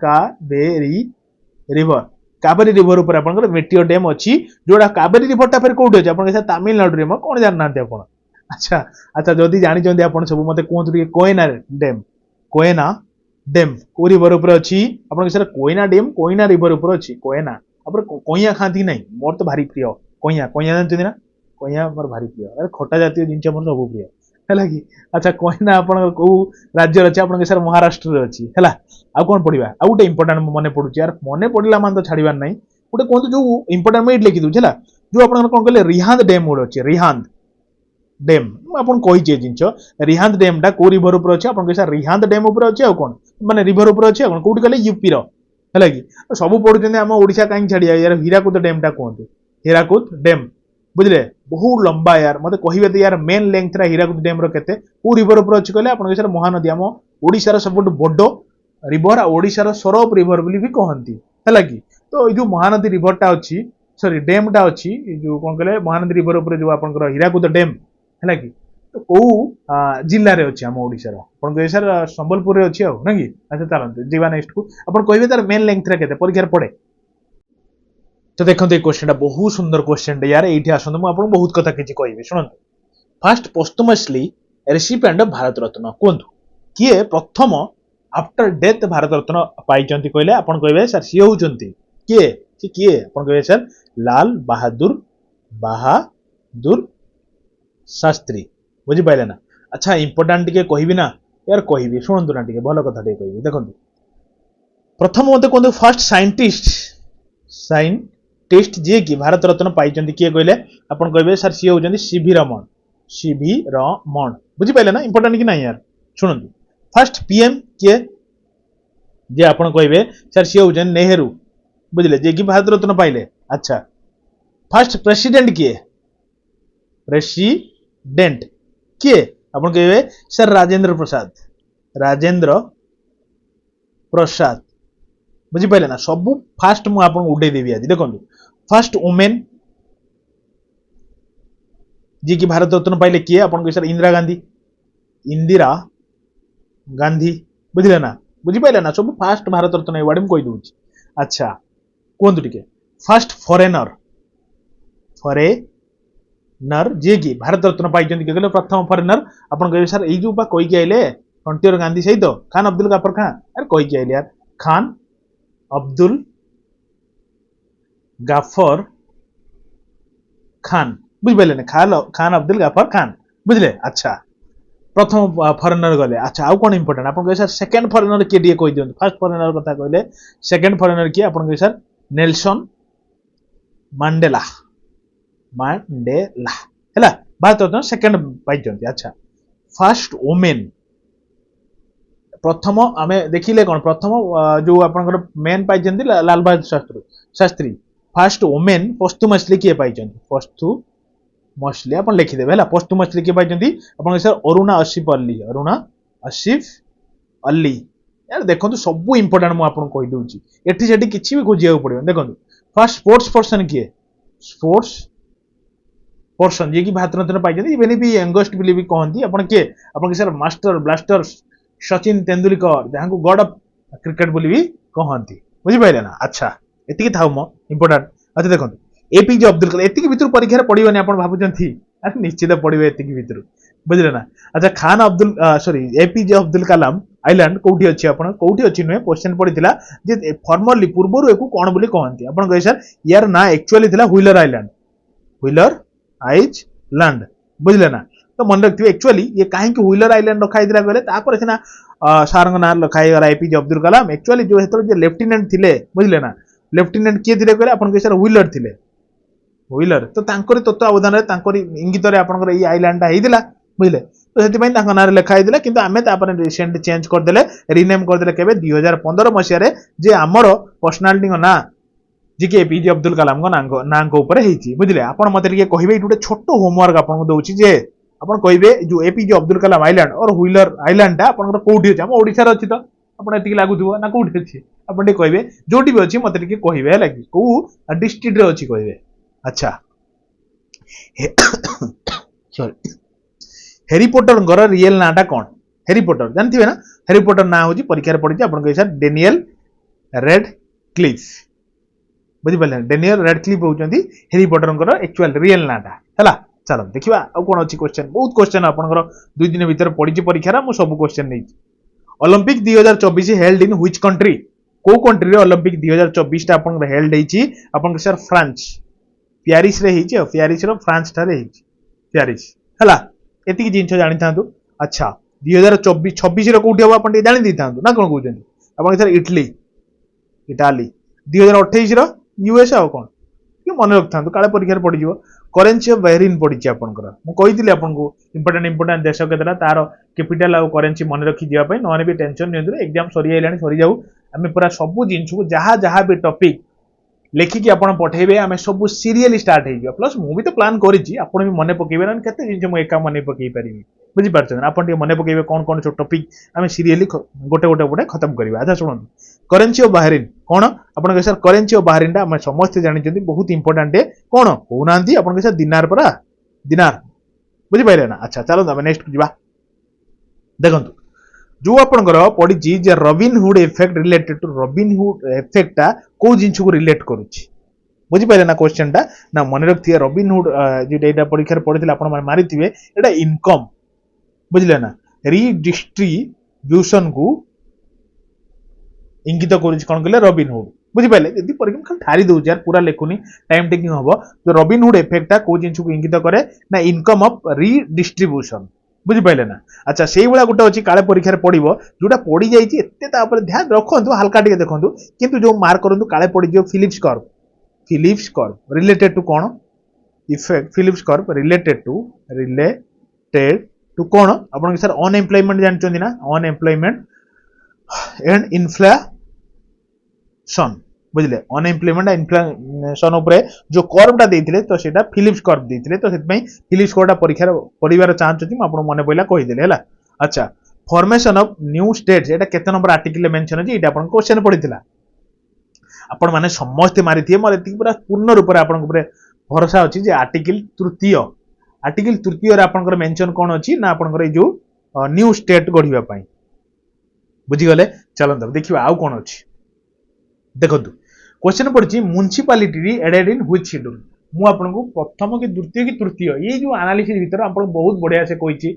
कावेरी रिवर उपर आप मेटियोर डेम अच्छी जोड़ा कावेरी रिवर टा फिर कौटी अच्छे आप तमिलनाडु में कौन जानना आप अच्छा अच्छा जदि जानते आप सब मत कहते कोयना डेम कोयना डेम कौ रिवर उपर अच्छी आप sir Koyna dam Koyna river उपर अच्छी कोयना आप कोइया खाती नहीं मोर तो भारी प्रिय कोइया कोइया जानते ना कोइया मोर भारी प्रिय अरे खटा जातीय जिनस मोर सब प्रिय है कि अच्छा कोयना आप राज्य अच्छे आप सर महाराष्ट्र अच्छी है आउ कौन पढ़ा आउ गोटे इंपोर्टाट मन पड़ू यार मन पड़ा मान तो छाड़ार ना गोटे कहते जो इंपोर्टाट मुझे लिखी दूसरी है जो आप कौन कहले रिहांद डेम गोटे अच्छे रिहांद डेम आपन कही जिनस रिहांद डेम टा कौ रिवर उपर अच्छे आप सर रिहांद डेम उपर अच्छे आउ कौन माने रिवर उपर अच्छे कौन कौटी कहले यूपी है कि सब पढ़ुं आम ओडिशा कहीं छाड़िया यार हीराकुद डेम टा कहते हीराकुद डेम बुझे बहुत लंबा यार मत कहे तो यार मेन लेंथ हीराकुद डेम रते कौ रिवर उपर अच्छे कहले आप सर महानदी आम ओडिशार सब बड़ रिवर ओडिशार सरफ रिवर भी कहती है कि तो ये महानदी रिवर टा अच्छी सॉरी डेम टा अच्छी जो कौन कहले महानदी रिवर उपर जो आप हीराकुद डेम है कि तो कौ जिले में अच्छे आम ओडिशार आप कहे सर संबलपुर अच्छी आउ ना कि अच्छा चलते जीवा नेक्स्ट को आप कहे तार मेन लेंथ के परीक्षा पड़े तो देखो ये क्वेश्चन बहुत सुंदर क्वेश्चन यार ये आसत मुझे बहुत कथा किसी कहि शुणु fast posthumously recipient Bharat Ratna कहतु किए प्रथम आफ्टर डेथ भारत रत्न पाई कहले आप कहे सर सी होती किए सी किए आप कहे सर लाल बहादुर शास्त्री बुझीपारे ना अच्छा इंपोर्टाट टे कहि ना यार कहि शुणु ना टे भल कथा कहि देखो प्रथम मत कहते फास्ट साइंटिस्ट जी कि भारत रत्न पाई किए कहले आप कहे सर सी होती सीवी रमण बुझीपारे ना इंपोर्टाट कि ना यार शुणु फास्ट पीएम किए जे आप कहे सर सी होती नेहरू बुझे जे कि भारत रत्न पाइले अच्छा फास्ट प्रेसिडेंट किए प्रेसिडेंट किए आप कहे सर राजेंद्र प्रसाद बुझीपारे ना सबू फास्ट मुझे उड़े देवी आज देखो फास्ट वुमेन जी कि भारत रत्न पाइले किए आप सर इंदिरा गांधी बुझे ना बुझीपारे ना सब फास्ट भारत रत्न एवार्ड में कहीदे अच्छा कहतु टे फास्ट फरेनर जी कि भारत रत्न पाई कहले प्रथम फरेनर आप कहे सर ये कहीकि आइले फ्रंटियर गांधी सहित खान अब्दुल गाफर खान अरे कहीकि आइले यार खान अब्दुल गाफर खान बुझे ना खान अब्दुल गाफर खान बुझले अच्छा प्रथम फरेनर गले अच्छा आउ कौन इंपोर्टाट आप कहे सर सेकेंड फरेनर किए टे कही दिखाँ फास्ट फरेनर कथा कहले सेकेंड फरेनर किए आप कहे सर नेल्सन मांडेला है भारत रत्न सेकेंड पाई अच्छा फास्ट वुमेन प्रथम आम देखिले कौन प्रथम जो आप मेन पाई Lal Bahadur Shastri fast women posthumously किए पाई पोस्टुमसली आप लिखिदेवे है पोस्टुमसली किए पाई आप सर अरुणा आसिफ अली यार देखो सब इंपोर्टाट मुझे कहीदे ये किसी भी खोजा पड़ो देखो फास्ट स्पोर्ट्स पर्सन किए स्पोर्ट्स पर्सन जी कि भारत रत्न पाई इवेन भी यंगेस्ट बोली भी कहती आप किए आप sir master blaster Sachin Tendulkar जहाँ को गॉड ऑफ क्रिकेट बोली भी कहती बुझीपारे ना अच्छा ये था इंपोर्टाट अच्छा देखो एपीजे अब्दुल कलाम एति भितर परीक्षा पड़ोनी आप भावुंट निश्चित पड़ो एति भितर बुझे ना अच्छा Khan Abdul sorry APJ Abdul Kalam island कौटी अच्छी आप कौटी अच्छी नुहे क्वेश्चन पड़ा जे फॉर्मरली पूर्वर एक कौन बोली कहती आप कहे सर यार ना actually wheeler island wheeler island बुझे ना तो मन रखिए एक्चुअली ये कहीं व्हीलर आइलैंड रखाई कहले सीना सार ना रखाईगला एपीजे अब्दुल कलाम एक्चुअली जो लेफ्टिनेंट थे बुझे ना लेफ्टिनेंट किए थे कहले आप सर व्हीलर थे व्हीलर तो तत्वावधान इंगित आप आइलैंड होता बुझे तो से ना लिखाई कि आम रिसेंट चेंज करदे रिनेम करदे के 2015 मसीह जे आमर पर्सनालीटी ना जी के एपीजे अब्दुल कलाम ना बुझे आप मत कहे गोटे छोट होमवर्क आपको दूसरी जे आप कहे जो एपीजे अब्दुल कलाम आइलैंड और व्हीलर आइलैंड टा आप कौटी अच्छे आम ओडार अच्छी तो आपको लगुव ना कौटी अच्छी आप कहे जो भी अच्छी मत कहे है कौ डिस्ट्रिक्ट अच्छी कहे अच्छा सॉरी हैरी पॉटर रियल नाटा कौन हैरी पॉटर जानते ना हैरी पॉटर ना हूँ परीक्षा पड़ी आपको सर डेनियल रेडक्लिफ बुझिपारे डेनियल रेडक्लिफ होती हैरी पॉटर एक्चुअल रियल नाटा है चलो देखा आउ कौन अच्छी क्वेश्चन बहुत क्वेश्चन आपंकर 2 दिन भितर पड़ी परीक्षा मुझे सब क्वेश्चन नहीं Olympic 2024 held in which country को कंट्री रे ओलंपिक 2024 आप हेल्ड होती सर फ्रांस प्यारिस रे होती प्यारिस फ्रांस ठारे प्यारिस है एति जिन जानी था अच्छा 2024 कौटी हम आप जानी था ना कौन कहते आप सर इटली इटाली 2028 यूएस आ कौन मन रखता काले परीक्षा पड़ करेन्सी ऑफ बहरीन पड़ी आपंकर मुझे आपको इंपोर्टाट देश केतटा तार कैपिटल आउ करेन्सी मन रखी जावाई ना भी टेंशन नहीं एग्जाम सरी सरी जाऊ आम पूरा सब जिन को जहाँ जहाँ भी टॉपिक लेखिकी आप पठेबे आम सब सीरियली स्टार्ट हो प्लस मुझे तो प्लान करी आप मन पकेबे ना केते जिन एका मन पकई पारि बुझीपार आप मन पकेबे कौन कौन जो टॉपिक आम सीरियली गोटे गोटे गोटे खत्म करवा अच्छा शुणु करेन्सी ऑफ बहरीन कौन आप सर करेन्सी ऑफ बहरीन टा समस्ते जानते बहुत इंपोर्टाट कौन कहना आप सर दिनार परा दिनार बुझीपारे ना अच्छा चलो आम नेक्स्ट जा देखो जो आपंकर पड़ी Robin Hood effect related to Robin Hood effect टा को जिन को रिलेट करुच्ची बुझीपारे ना क्वेश्चन टा ना मन रखिए रॉबिनहुड जो परीक्षा पढ़ी आप मारी एटा इनकम बुझले ना रिडिस्ट्रीब्यूशन को इंगित करुच्ची कौन कहले रॉबिनहुड बुझीपारे यदि परीक्षा खाली ठारी दौर यार पूरा लिखुनी टाइम टेकिंग हम जो रॉबिनहुड इफेक्ट टा को जिन को इंगित करे ना इनकम ऑफ रिडिस्ट्रीब्यूशन बुझीपारे ना अच्छा से भाया गोटे अच्छी काले परीक्षा पड़ो जोटा पड़ी जाइए ध्यान रखु हल्का टे देखो किंतु जो मार्क करूँ काले पड़ फिलिप्स कर्व रिलेटेड टू कौन effect Phillips curve related to कौन आप सर अनएम्प्लॉयमेंट जानते ना अनएम्प्लॉयमेंट एंड इन्फ्लेशन बुझे अनएम्प्लॉयमेंट इन्फ्लेशन जो कर्वटा देते तो सीटा फिलिप्स कर्व देते तो फिलिप्स कर्वटा परीक्षा पढ़ार चांस अच्छी मुझे मन पड़ा कहीदेली है अच्छा फॉर्मेशन ऑफ न्यू स्टेट्स एटा केते नंबर आर्टिकल मेंशन अछि एटा आपन क्वेश्चन पड़ीथिला आपण माने समस्त मारी थिए मोर एति पूरा पूर्ण रूप रे आपन ऊपर भरोसा अछि जे आर्टिकल तृतीय रे आपन मेंशन कोन अछि ना आपन ए जो न्यू स्टेट गढिबा पई बुझी गले चलंत देखिबा आउ कोन अछि देखंतु क्वेश्चन पड़छि municipality added in which schedule मु आपनको प्रथम कि द्वितीय कि तृतीय ये जो एनालिसिस भीतर आपन बहुत बढ़िया से कहिछि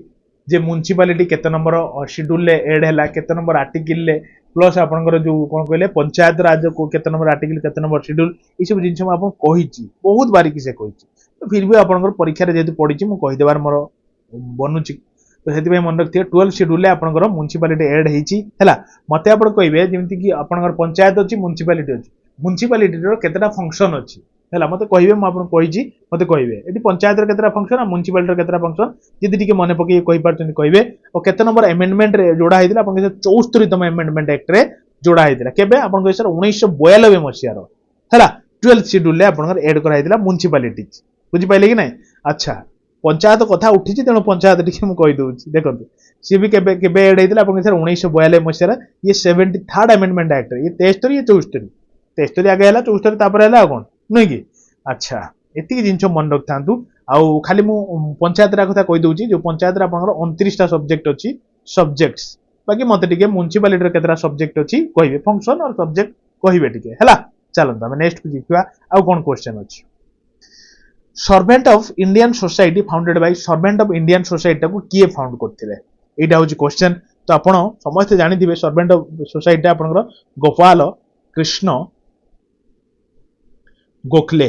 जे म्युनिसिपैलिटी केते नंबर शेड्यूल ले एड हैला केते नंबर आर्टिकल ले प्लस आपनकर जो कोन कहले पंचायत राज को केते नंबर आर्टिकल केते नंबर शेड्यूल ई सब जिंस आपन कहिछि बहुत बारीकी से कहिछि तो फिर भी आपनकर परीक्षा रे जेतु पढिछि मु कहि देबार मोर बनुछि तो सेति मन रखिए 12 शेड्यूल ले आपनकर म्युनिसिपैलिटी एड हेछि हैला मते आपन कहिबे जेमति कि आपनकर पंचायत अछि म्युनिसिपैलिटी रो केतेटा फंक्शन अछि हैला मते कहिबे म आपन कहिछि मते कहिबे यदि पंचायत रो केतेटा फंक्शन आ म्युनिसिपैलिटी रो केतेटा फंक्शन यदि टिके मने पकि कहि पारछन कहिबे और केते नंबर अमेंडमेंट रे जोडा हेतिला आपन 74 तम अमेंडमेंट एक्ट रे जोडा हेतिला केबे आपन कहि सर 1992 मसिया रो हैला 12 शेड्यूल ले आपन एड करा हेतिला म्युनिसिपैलिटी बुझि पाइले कि नै अच्छा पंचायत कथा उठी तेणु पंचायत टी मुझे कहीदे देखो सी भी केबे एड होता आप सर 1992 मसीह ये 73rd अमेंडमेंट एक्ट ये 73 ये 74 73 आगे है 74 तापर है कौन नुह कि अच्छा एति जिन मन रखि था आउ खाली मु पंचायत कथा कहीदे जो पंचायत आप 29टा सब्जेक्ट अच्छी सब्जेक्ट्स बाकी मत टे म्युनिसिपैलिटी केतरा सब्जेक्ट अच्छी कहे फंक्शन और सब्जेक्ट कहे टे है चलता आम नेक्स्ट देखा आउ कौन क्वेश्चन अच्छी servant of Indian society founded by servant of Indian society को किए फाउंड करथिले एटा होची क्वेश्चन तो आपण समस्त जानि दिबे सर्वेंट ऑफ सोसाइटी आपनकर गोपाल कृष्ण गोखले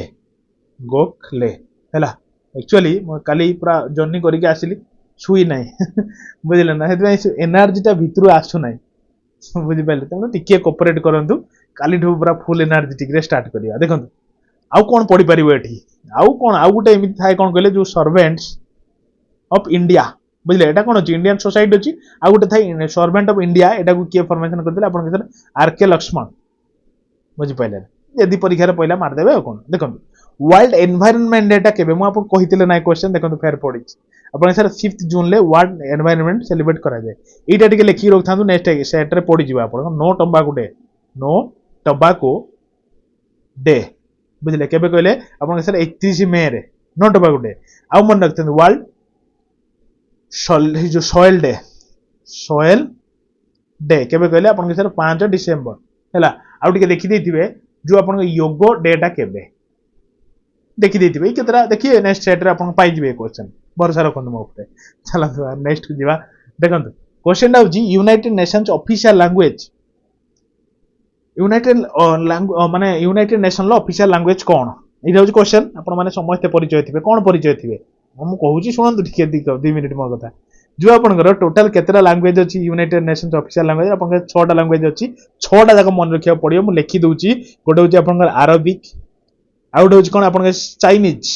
हैला एक्चुअली काली पूरा जर्नी करके आसिली सुई नाही बुझिले ना हेतु एनर्जी टा भितरु आसु नाही बुझि पाले तनो टिके कोऑपरेट करंतु काली ठो पूरा फुल एनर्जी टिके स्टार्ट करिया देखंतु आउ कौन पढ़ी पारिबो एठी आउ कौन आउ गोटे एमिति थाए कौन कहले जो सर्वेंट्स ऑफ इंडिया बुझले एटा कोन अछि इंडियन सोसाइटी अछि आ गोटे थाई सर्वेंट ऑफ इंडिया एटा को किए फॉर्मेशन करथिले आपन के आरके लक्ष्मण बुझि पाइले यदि परीक्षा रे पहिला मार देबे कोन देखन वर्ल्ड एनवायरनमेंट डे टा केबे मु आपन कहितले नै क्वेश्चन देखन फेर पड़ी आपन सर 5th जून ले वर्ल्ड एनवायरनमेंट सेलिब्रेट करा जाय एटा टिके लिखि रखथांतु नेक्स्ट सेट रे पड़ी जिबा आपन no tobacco day no tobacco day बुझले केबे कहले आपन सर 31 मई रे नो टबाको डे आ मन रखथांतु वर्ल्ड जो सॉयल डे केबे कहले आपन सर 5 डिसेंबर हैला आउ टिके देखि देथिबे जो आपन योग डे टा केबे देखि देथिबे केतरा देखिए नेक्स्ट सेट रे आपन पाइ जिबे क्वेश्चन भरोसा रखन मो ऊपर चला नेक्स्ट को जिबा देखंतु क्वेश्चन आउजी United Nations official language United माने यूनाइटेड नेशन लो ऑफिशियल लैंग्वेज कोन इटा होची क्वेश्चन आपन माने समस्त परिचय थिबे कोन परिचय थिबे हम कहूची सुनंतु ठीक 2 मिनिट मोर कथा जो आपनकर टोटल केतरा लैंग्वेज अछि यूनाइटेड नेशंस ऑफिशियल लैंग्वेज आपनकर 6 टा लैंग्वेज अछि 6 टा जाक मन रखिया पड़ियो मु लिखि दउची गोटे होची आपनकर अरबिक आउट होची कोन आपनकर चाइनीज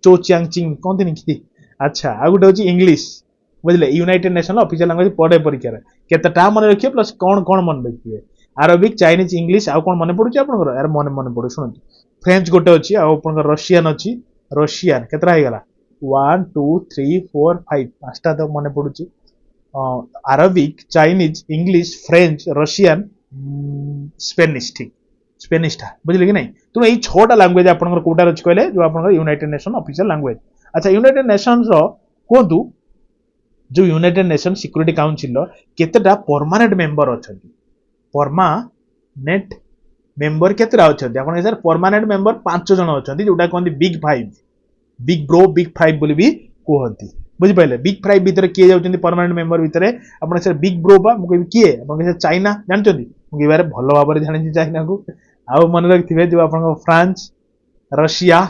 चो चियांग चिंग कोन दिन की अच्छा आउट होची इंग्लिश बुझले यूनाइटेड नेशन ऑफिशियल लैंग्वेज पढ़े परीक्षा रे केतटा मन रखियो प्लस कोन कोन मन रखिए अरबिक चाइनीज इंग्लिश आ कोन मन पडुची आपनकर यार मन पडु सुनंतु फ्रेंच गोटे अछि आ आपनकर रशियन अछि रशियन केतरा हे गला 1 2 3 4 5 पांचटा तो मन पडुची Arabic Chinese English French Russian Spanish ठीक स्पेनिश था बुझले कि नहीं तुम यही 6टा लैंग्वेज आपनकर कोटा रच कहले जो आपनकर यूनाइटेड नेशन ऑफिशियल लैंग्वेज अच्छा यूनाइटेड नेशंस रो कोंतु जो यूनाइटेड नेशन सिक्योरिटी काउंसिल रो केतेटा परमानेंट मेंबर अछंती परमानेंट मेंबर केतेटा अछंती आपन सर परमानेंट मेंबर 5 जण अछंती जोटा कोंती बिग ब्रो बिग 5 बोली भी कहंती बुझि पाइले बिग 5 भीतर किए जाउछंती परमानेंट मेंबर भीतर आपन सर बिग ब्रो बा मु कहबी किए आपन सर चाइना जानछंती मु कहबारे भलो भाबरे जानि चाइना को आ मन रखथिबे जो आपन फ्रांस रशिया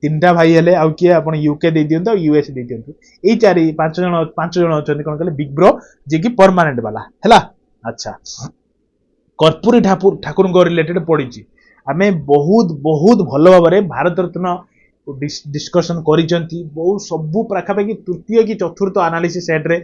तीनटा भाई हेले आ किए आपन यूके दे दियंतो यूएस दे दियंतो ए चारि 5 जण अछंती कोन कहले बिग ब्रो जे कि परमानेंट वाला हैला अच्छा कर्पूरी ठाकुर को रिलेटेड पड़ी आमे बहुत बहुत भलो भाबरे भारत रत्न डिस्कशन करिसंती बहुत सबु पाखापाखि तृतीय कि चतुर्थ एनालिसिस सेट रे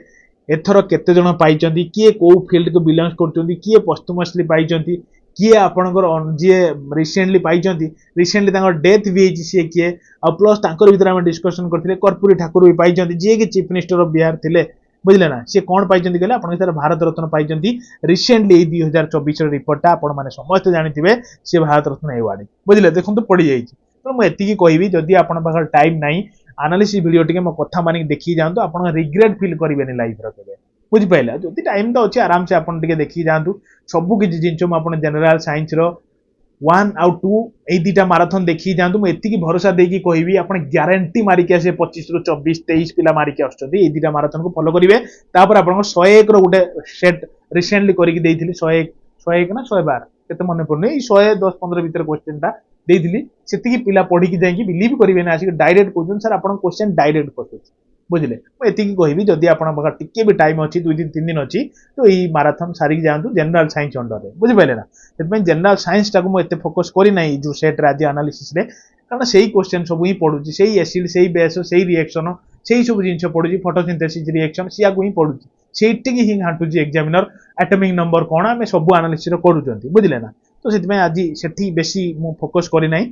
एथर केते जण पाइचंती किए को फील्ड को बिलोंग करचंती किए पोस्टमोस्टली पाइचंती किए आपनकर जे रिसेंटली पाइचंती रिसेंटली तांकर डेथ भी हेची से किए आ प्लस तांकर भीतर हम डिस्कशन करथिले कर्पूरी ठाकुर भी पाइचंती जे कि चीफ मिनिस्टर ऑफ बिहार थिले बुझले ना से कोन पाइचंती कहले आपन sir Bharat Ratna पाइचंती recently 2024 ray report ता आपन माने समस्त जानिथिबे से भारत रत्न अवार्ड बुझले देखंतु पड़ी जाईची तो मु एतिकी कहबी जदि आपन पाखर टाइम नाही एनालिसिस वीडियो टिके मो कथा मानिक देखि जांतु आपन रिग्रेट फील करिवेनी लाइफ रो केबे बुझि पाइला जदि टाइम तो अछि आराम से आपन टिके देखि जांतु सबु किछि जिंचो म आपन जनरल साइंस रो 1 आउट 2 ए दीटा मैराथन देखि जांतु मु एतिकी भरोसा देकी कहबी आपन गारंटी मारि के आसे 25 रो 24 23 पिला मारि के आछथि ए दीटा मैराथन को फॉलो करिवे तापर आपन 101 रो गुटे सेट रिसेंटली करिक देइथिली 101 ना 112 केते मने पड़ने 110 15 भीतर क्वेश्चन टा देइथिली सेतिकी पिला पढी कि जाई कि बिलीव करिवे ना आसी डायरेक्ट क्वेश्चन सर आपन क्वेश्चन डायरेक्ट क्वेश्चन बुझले मु एतिकी कहबी जदि आपन बगा टिके भी टाइम अछि 2 दिन 3 दिन अछि तो ई मैराथन सारी जांतु जनरल साइंस अंडर रे बुझि पाइले ना सेतमे जनरल साइंस टाको मु एते फोकस करि नै जो सेट राज्य एनालिसिस रे कारण सेही क्वेश्चन सब ही पढुची सेही एसिड सेही बेस सेही रिएक्शन सेही सब जिंस पढुची फोटोसिंथेसिस रिएक्शन सिया को ही पढुची सेटिकी ही हांटुची एग्जामिनर एटॉमिक नंबर कोन हमें सब एनालिसिस रे करूचंती बुझले ना तो सेतमे आज सेठी बेसी मु फोकस करि नै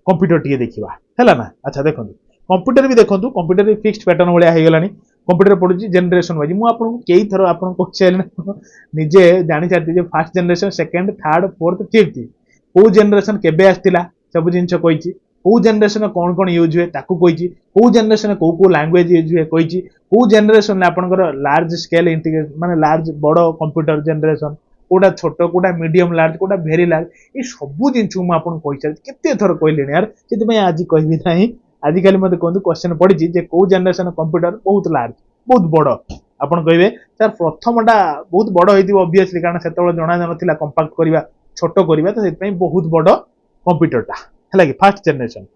कंप्यूटर टिके देखिबा हैला ना अच्छा देखंतु कंप्यूटर भी देखंतु कंप्यूटर भी फिक्स्ड पैटर्न भलिया हे गलानी कंप्यूटर पढुची जनरेशन वाइज मु आपन केई थरो आपन क्वेश्चन निजे जानि चाहती जे first generation second third fourth fifth को जनरेशन केबे आस्तिला सब जिंस कहिची को जनरेशन कोन कोन यूज हुए ताकू कहिची को जनरेशन को लैंग्वेज यूज हुए कहिची को जनरेशन आपनकर लार्ज स्केल इंटीग्रेट माने लार्ज बड़ो कंप्यूटर जनरेशन कोडा छोटो कोडा मीडियम लार्ज कोडा वेरी लार्ज ए सब जिंस मु आपन कहि केते थरो कहलेनी यार सेति मैं आज कहबी नाही आजिकल मते कहतु क्वेश्चन पड़ी जे को जनरेशन कंप्यूटर बहुत लार्ज बहुत बड़ आपन कहबे सर प्रथमटा बहुत बड़ होइति ऑब्वियसली कारण सेतबेले जणा नथिला कंपैक्ट करबा छोटो करबा तो सेति बहुत बड़ कंप्यूटरटा हला कि फर्स्ट जनरेशन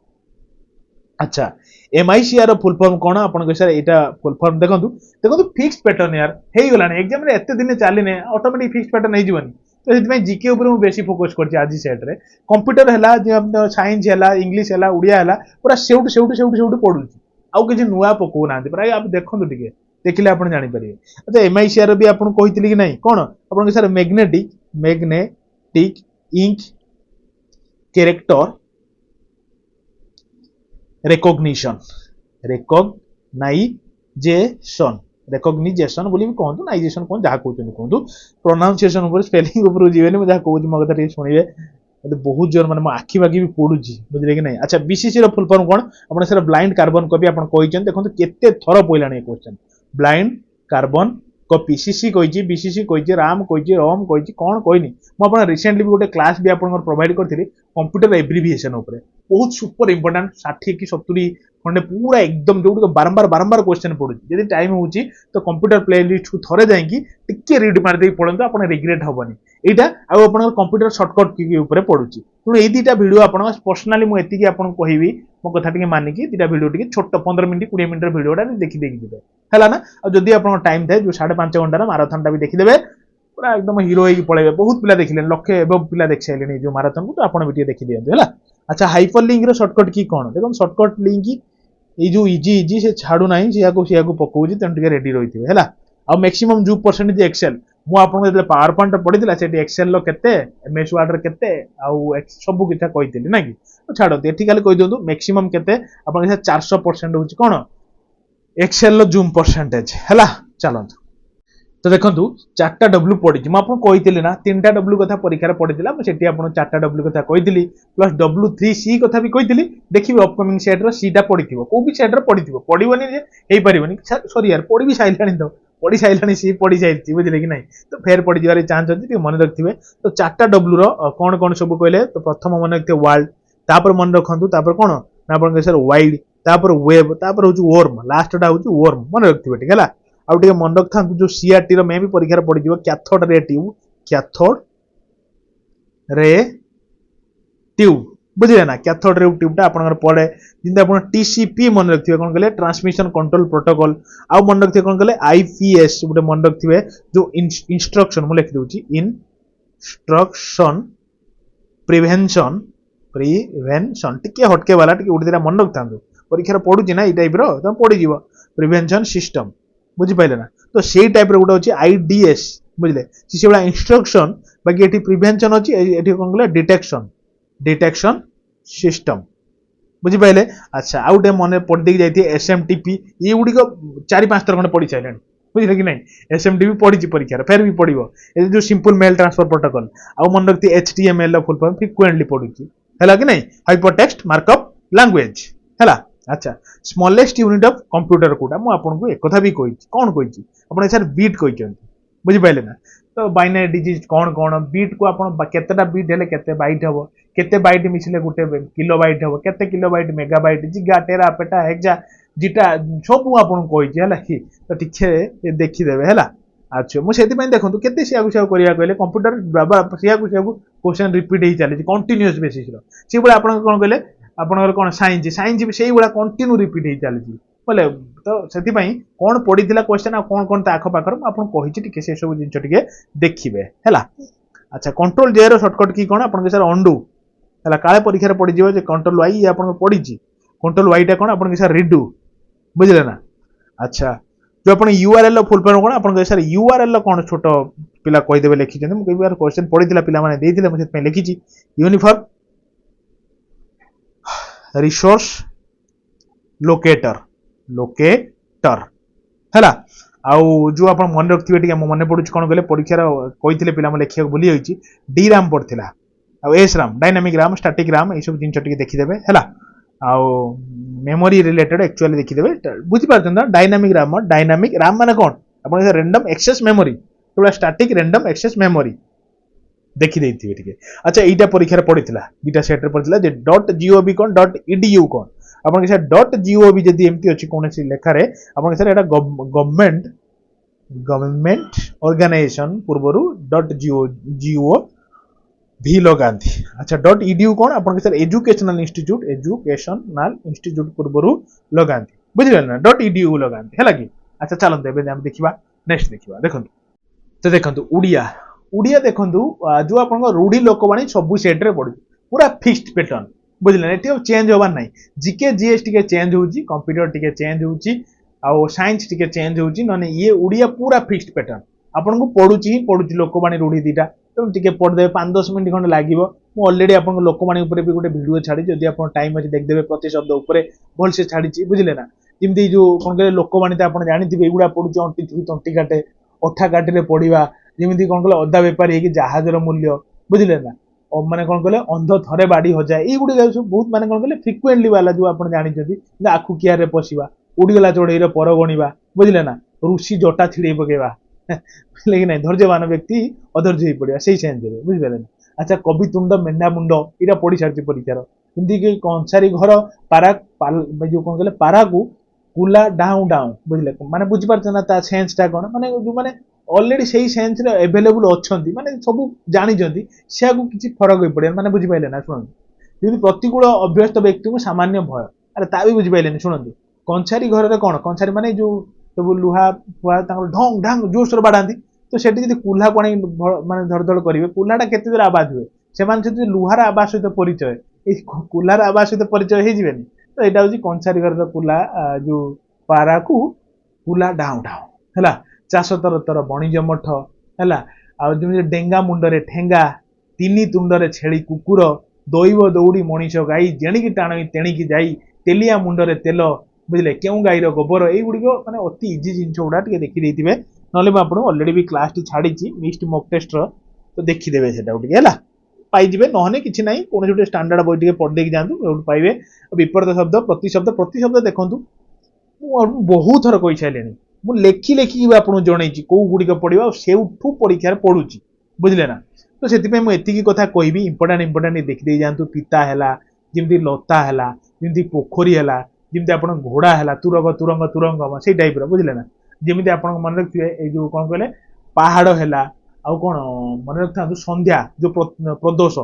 अच्छा एमआईसीआर फुल फॉर्म कोन आपन कह सर एटा फुल फॉर्म देखंतु फिक्स्ड पैटर्न यार हे गलानी एग्जाम रे एते दिन चालिने ऑटोमेटिक फिक्स्ड पैटर्न नै जीवनी तो सेति जीके ऊपर मु बेसी फोकस करछि आज सेट रे कंप्यूटर हला जे साइंस हला इंग्लिश हला उड़िया हला पूरा सेउट पढुछि आउ किछि नुवा पको नांती प्राय आप देखंतु टिके देखिले आपण जानि परिबे। अच्छा एमआईसीआर भी आपण कहितली कि नहीं कोन आपण सर मैग्नेटिक इंक कैरेक्टर रेकग्निजेशन बोली भी कहतु नाइजेशन कौन जहाँ कहते कहतु प्रोनाउंसिएशन ऊपर स्पेलिंग ऊपर जीवेनि मुझे कहूँ मो कथा टिके शुणिबे मते बहुत जोर माने मो आखि बाकी भी पडुची बुझले कि नहीं। अच्छा बीसीसी रो फुल फॉर्म कोन आपण सर ब्लाइंड कार्बन कॉपी आपण कहिचन देखंतु केते थरो पइलाणी question blind carbon copy CC कहिची बीसीसी कहिची राम कहिची रोम कहिची कोन कहिनी मो आपण रिसेंटली भी गोटे क्लास भी आपण प्रोवाइड करथिली कंप्यूटर एब्रिविएशन ऊपर बहुत सुपर इंपोर्टेंट 60 कि 70 खंडे पूरा एकदम जो बारंबार बारंबार क्वेश्चन पड़ुची यदि टाइम होची तो कंप्यूटर प्लेलिस्ट को थरे जाइकी टिके रीड मार दे पड़ंतु आपण रिग्रेट हबनी एटा आ आपण कंप्यूटर शॉर्टकट की ऊपर पड़ुची तुम ए दीटा वीडियो आपण पर्सनली मु एतिकी आपण कहिबी मो कथा टिके मानिकी दीटा वीडियो टिके छोट 15 मिनिट 20 मिनिट वीडियोटा देखि देखि दिबे हला ना आ जदी आपण टाइम थाए जो 5.5 घंटा माराथन टा भी देखि देबे पूरा एकदम हीरो होई पळेबे बहुत पिला देखिले लक्षे एबो पिला देख साइलेनी जो माराथन को तो आपण वीडियो देखि दियंतु हला। अच्छा हाइपर लिंक रो शॉर्टकट की कोन देखो शॉर्टकट लिंक ये जो इजी से छाड़ू ना सिया को पकाऊँ तेणु टे रेडी रही है आ मैक्सिमम जो परसेंटेज एक्सेल मु आपको जो पावर पॉइंट पढ़ी से एक्सेल रो केते एमएस वर्ड रो केते सब किता कही ना कि छाड़ो ये खाली कही दिंतु मैक्सिमम केते आपन 400% होची कोन एक्सेल रो जूम परसेंटेज है चलतु तो देखो 4टा डब्ल्यू पड़ी मुझे कही ना 3टा डब्ल्यू कथा परीक्षा पड़ता मुझे 4टा डब्ल्यू कथा कही प्लस W3C कथा भी कही देखिए अपकमिंग सेट सीटा पड़ी कौ भी सेट पड़ी पड़ोनी हो पारे सरी यार पढ़ी भी सारे तो पढ़ी सारे सी पढ़ी सारी बुझे कि नहीं तो फेर पड़ जा चांस अच्छी मन रखिए तो 4टा डब्ल्यू कौन कौन सब कहले तो प्रथम मन रखिए वर्ल्ड तापर मन रखु कौन ना आप सर वाइड तापर वेब तापर हूँ वर्म लास्टा हूँ वर्म मन रखिए ठीक है आउ टे मन रखा जो सीआरटी रो मे भी परीक्षा पड़ जाए कैथोड रे ट्यूब बुझे ना कैथोड रे ट्यूबटा आपन पड़े जिंदा आपन टीसीपी मन रखिए कौन कहले ट्रांसमिशन कंट्रोल प्रोटोकॉल आउ मन रखिए कौन कहले आईपीएस गोटे मन रखिए जो इंस्ट्रक्शन मु लिखि दउची इंस्ट्रक्शन प्रिवेंशन टिके हटके वाला टिके उडी दिरा मन रखता परीक्षा पड़ुची ना ई टाइप रो तो पड़ी जीवो प्रिवेंशन सिस्टम बुझिपारे ना तो से टाइप रो गोटे अच्छे आईडीएस बुझले से भाया इंस्ट्रक्शन बाकी ये प्रिवेंशन अच्छी ये कौन कहले डिटेक्शन सिस्टम बुझिपारे। अच्छा आउ गए मन पढ़ देकी जाइए एसएमटीपी ये गुड़िक 4-5 थर खंडे पढ़ी सारे बुझे कि नहीं एसएमटीपी पढ़ी परीक्षा फेर भी पढ़ो जो सिंपल मेल ट्रांसफर प्रोटोकॉल आउ मन रखती एचटीएमएल फुल फॉर्म फ्रिक्वेंटली पढ़ुची है कि नहीं हाइपरटेक्स्ट मार्कअप लैंग्वेज है। अच्छा स्मॉलेस्ट यूनिट ऑफ कंप्यूटर कोटा मु आपन एक कथा भी कहि कोन कहि आपन सर बीट कहि बुझि पाइले ना तो बाइनरी डिजिट कौन कौन बीट को आपन केतेटा बीट हेले केते बाइट हबो केते बाइट मिसले गुटे किलो बाइट हबो केते kilo byte mega byte giga tera peta hexa zetta सब आपन कहि हला कि तो ठीक देखि देबे हला। अच्छा मु सेति पय देखंतु केते सियागु सियागु करिया कहले कंप्यूटर बाबा सियागु सियागु क्वेश्चन रिपीट ही चले कंटीन्यूअस बेसिस रो से बळे आपन कोन कहले आपनकर कौन साइंस भी से भाया कंटिन्यू रिपीट हो चलती बोले तो से कौन पड़ा क्वेश्चन आ कौन कौन आखपाखर मुझे से सब जिन देखिए है। अच्छा कंट्रोल जे सर्टकट की कौन आप सर अंडू है काले परीक्षा पड़ जाए कंट्रोल वाई ये आप पड़ी कंट्रोल वाईटा कौन आप सर रिडू बुझे ना। अच्छा जो आप यूआरएल फुल फॉर्म कौन आप सर यूआरएल कौन छोट पिला कहीदेवे लिखी मुझे बार क्वेश्चन पड़ा पे मुझे लिखी यूनिफॉर्म रिसोर्स लोकेटर है आउ जो आप मन रखिए मन पड़ू कौन कहले परीक्षार कही पे लिखा भूली जाइए डी राम पड़ता S RAM dynamic RAM static RAM ये सब जिन देखीदे है आउ मेमोरी रिलेटेड एक्चुअली देखीदे बुझीपार डायनामिक राम माने कौन आप रैंडम एक्सेस मेमोरी तो स्टैटिक रैंडम एक्सेस मेमोरी देखी देथिबे ठीक। अच्छा एटा परीक्षा पड़ता दुटा सेट रे पड़ता जे .gov कौन .edu कौन आपन के .gov जदी एमती अछि कोनसी लेखा रे आपन के सर एटा गवर्नमेंट ऑर्गेनाइजेशन पूर्वरु .gov भी लगांती। अच्छा .edu कौन आपन के सर एजुकेशनल इंस्टीट्यूट पूर्वरु लगांती बुझिले ना .edu लगांती हैला कि। अच्छा चलंते एबे हम देखिबा नेक्स्ट देखिबा देखंतु तो देखंतु उड़िया देखंतु जो आपन रूढ़ी लोकवाणी सब सेट रे पड़ू पूरा फिक्स्ड पैटर्न बुझले एठी चेंज होबार नहीं जीके जीएस टिके चेंज होउची कंप्यूटर टिके चेंज होउची आउ साइंस टिके चेंज होउची नने ये ओडिया पूरा फिक्स्ड पैटर्न आपन को पढुची ही पढुची लोकवाणी रूढ़ी दीटा तो टिके पढ़ देबे 5-10 मिनिट खंड लागिवो मु ऑलरेडी आपन को लोकवाणी ऊपर भी गोटे वीडियो छाडी जदी आपन टाइम अछि देख देबे प्रति शब्द ऊपर भल से छाडीची बुझिले ना जिमती जो कोन कहले लोकवाणी त आपन जानिथिबे एगुडा पढुची अंटी छुई तंटी काटे अठा काटिले पढिबा जिमती कोन कहले अदा व्यापारी कि जहाजर मूल्य बुझिले ना माने कोन कहले अंध थरे बाडी हो जाए ई गुडी बहुत माने कोन कहले फ्रिक्वेंटली वाला जो आपन जानिछथि आखु किया रे पसिबा उड़ीगला चढ़ई पर गणिबा बुझिले ना ऋषि जटा छिड़े पकेबा लेकिन नहीं धैर्यवान व्यक्ति अधैर्य हो पड़ा से सेंस देवे बुझिपारे ना अच्छा कवि तुंड मेंढा मुंड इटा पढ़ी सारी परीक्षार जमी कि कंसारी घर पारा जो कौन कहले पारा को कुला डाउ डाउ बुझले माने बुझिपारछ ना ता सेंसटा कोन माने जो माने ऑलरेडी सही सेंस रे अवेलेबल अछंती माने सब जानि जंती से को किछि फरक हो पड़े माने बुझि पाइले ना सुनंती यदि प्रतिकूल अभ्यस्त व्यक्ति को सामान्य भय अरे ता भी बुझि पाइले सुनंती कंसारी घर रे कोन कंसारी माने जो सब लुहा फुआ ढंग ढंग जोर बाढ़ाती तो सेठी जब कुल्हा को माने धड़धड़ करेंगे कुल्हाटा केते जोर आवाज हुए से लुहार आवाज सहित परिचय कुल्हार आवाज सहित परिचय हो तो यहाँ हूँ कंसारी घर कुल्हा जो पारा को कुल्हा ढाउ ढाउ है चाष तर तर बणिज मठ है आदमी डेंगा मुंडरे ठेंगा तीन तुंडरे छेली कुकुर दैव दौड़ी मनीष गाई जेणिकी टाणी तेणिकी जाई तेलिया मुंडरे तेल बुझे क्यों गाईर गोबर युड़िक मैंने अति इजी जिन गुड़ा देखी देते ना आपको ऑलरेडी भी क्लास टी छाड़ी मिक्स्ड मॉक टेस्ट तो देखीदे से पाइबे नहने कि ना कौन गोटे स्टांडर्ड बही टे पढ़ देकी जातु पाइबे विपरीत शब्द देखूँ बहुत थर कही सारे मुझे लेखि लेखिकी आपको जनई कौ गुड़िक पढ़ा से परीक्षार पढ़ुची बुझे ना तो से मुझे कथा कहबी इंपोर्टाट देखी जातु पिता है जमी लता है जमी पोखरी है जमी आप घोड़ा है तुरंग तुरंग तुरंग से टाइप बुझे ना जमी आप मन रखिए जो कौन कहले पहाड़ है आउ कौन मन रखता संध्या जो प्रदोष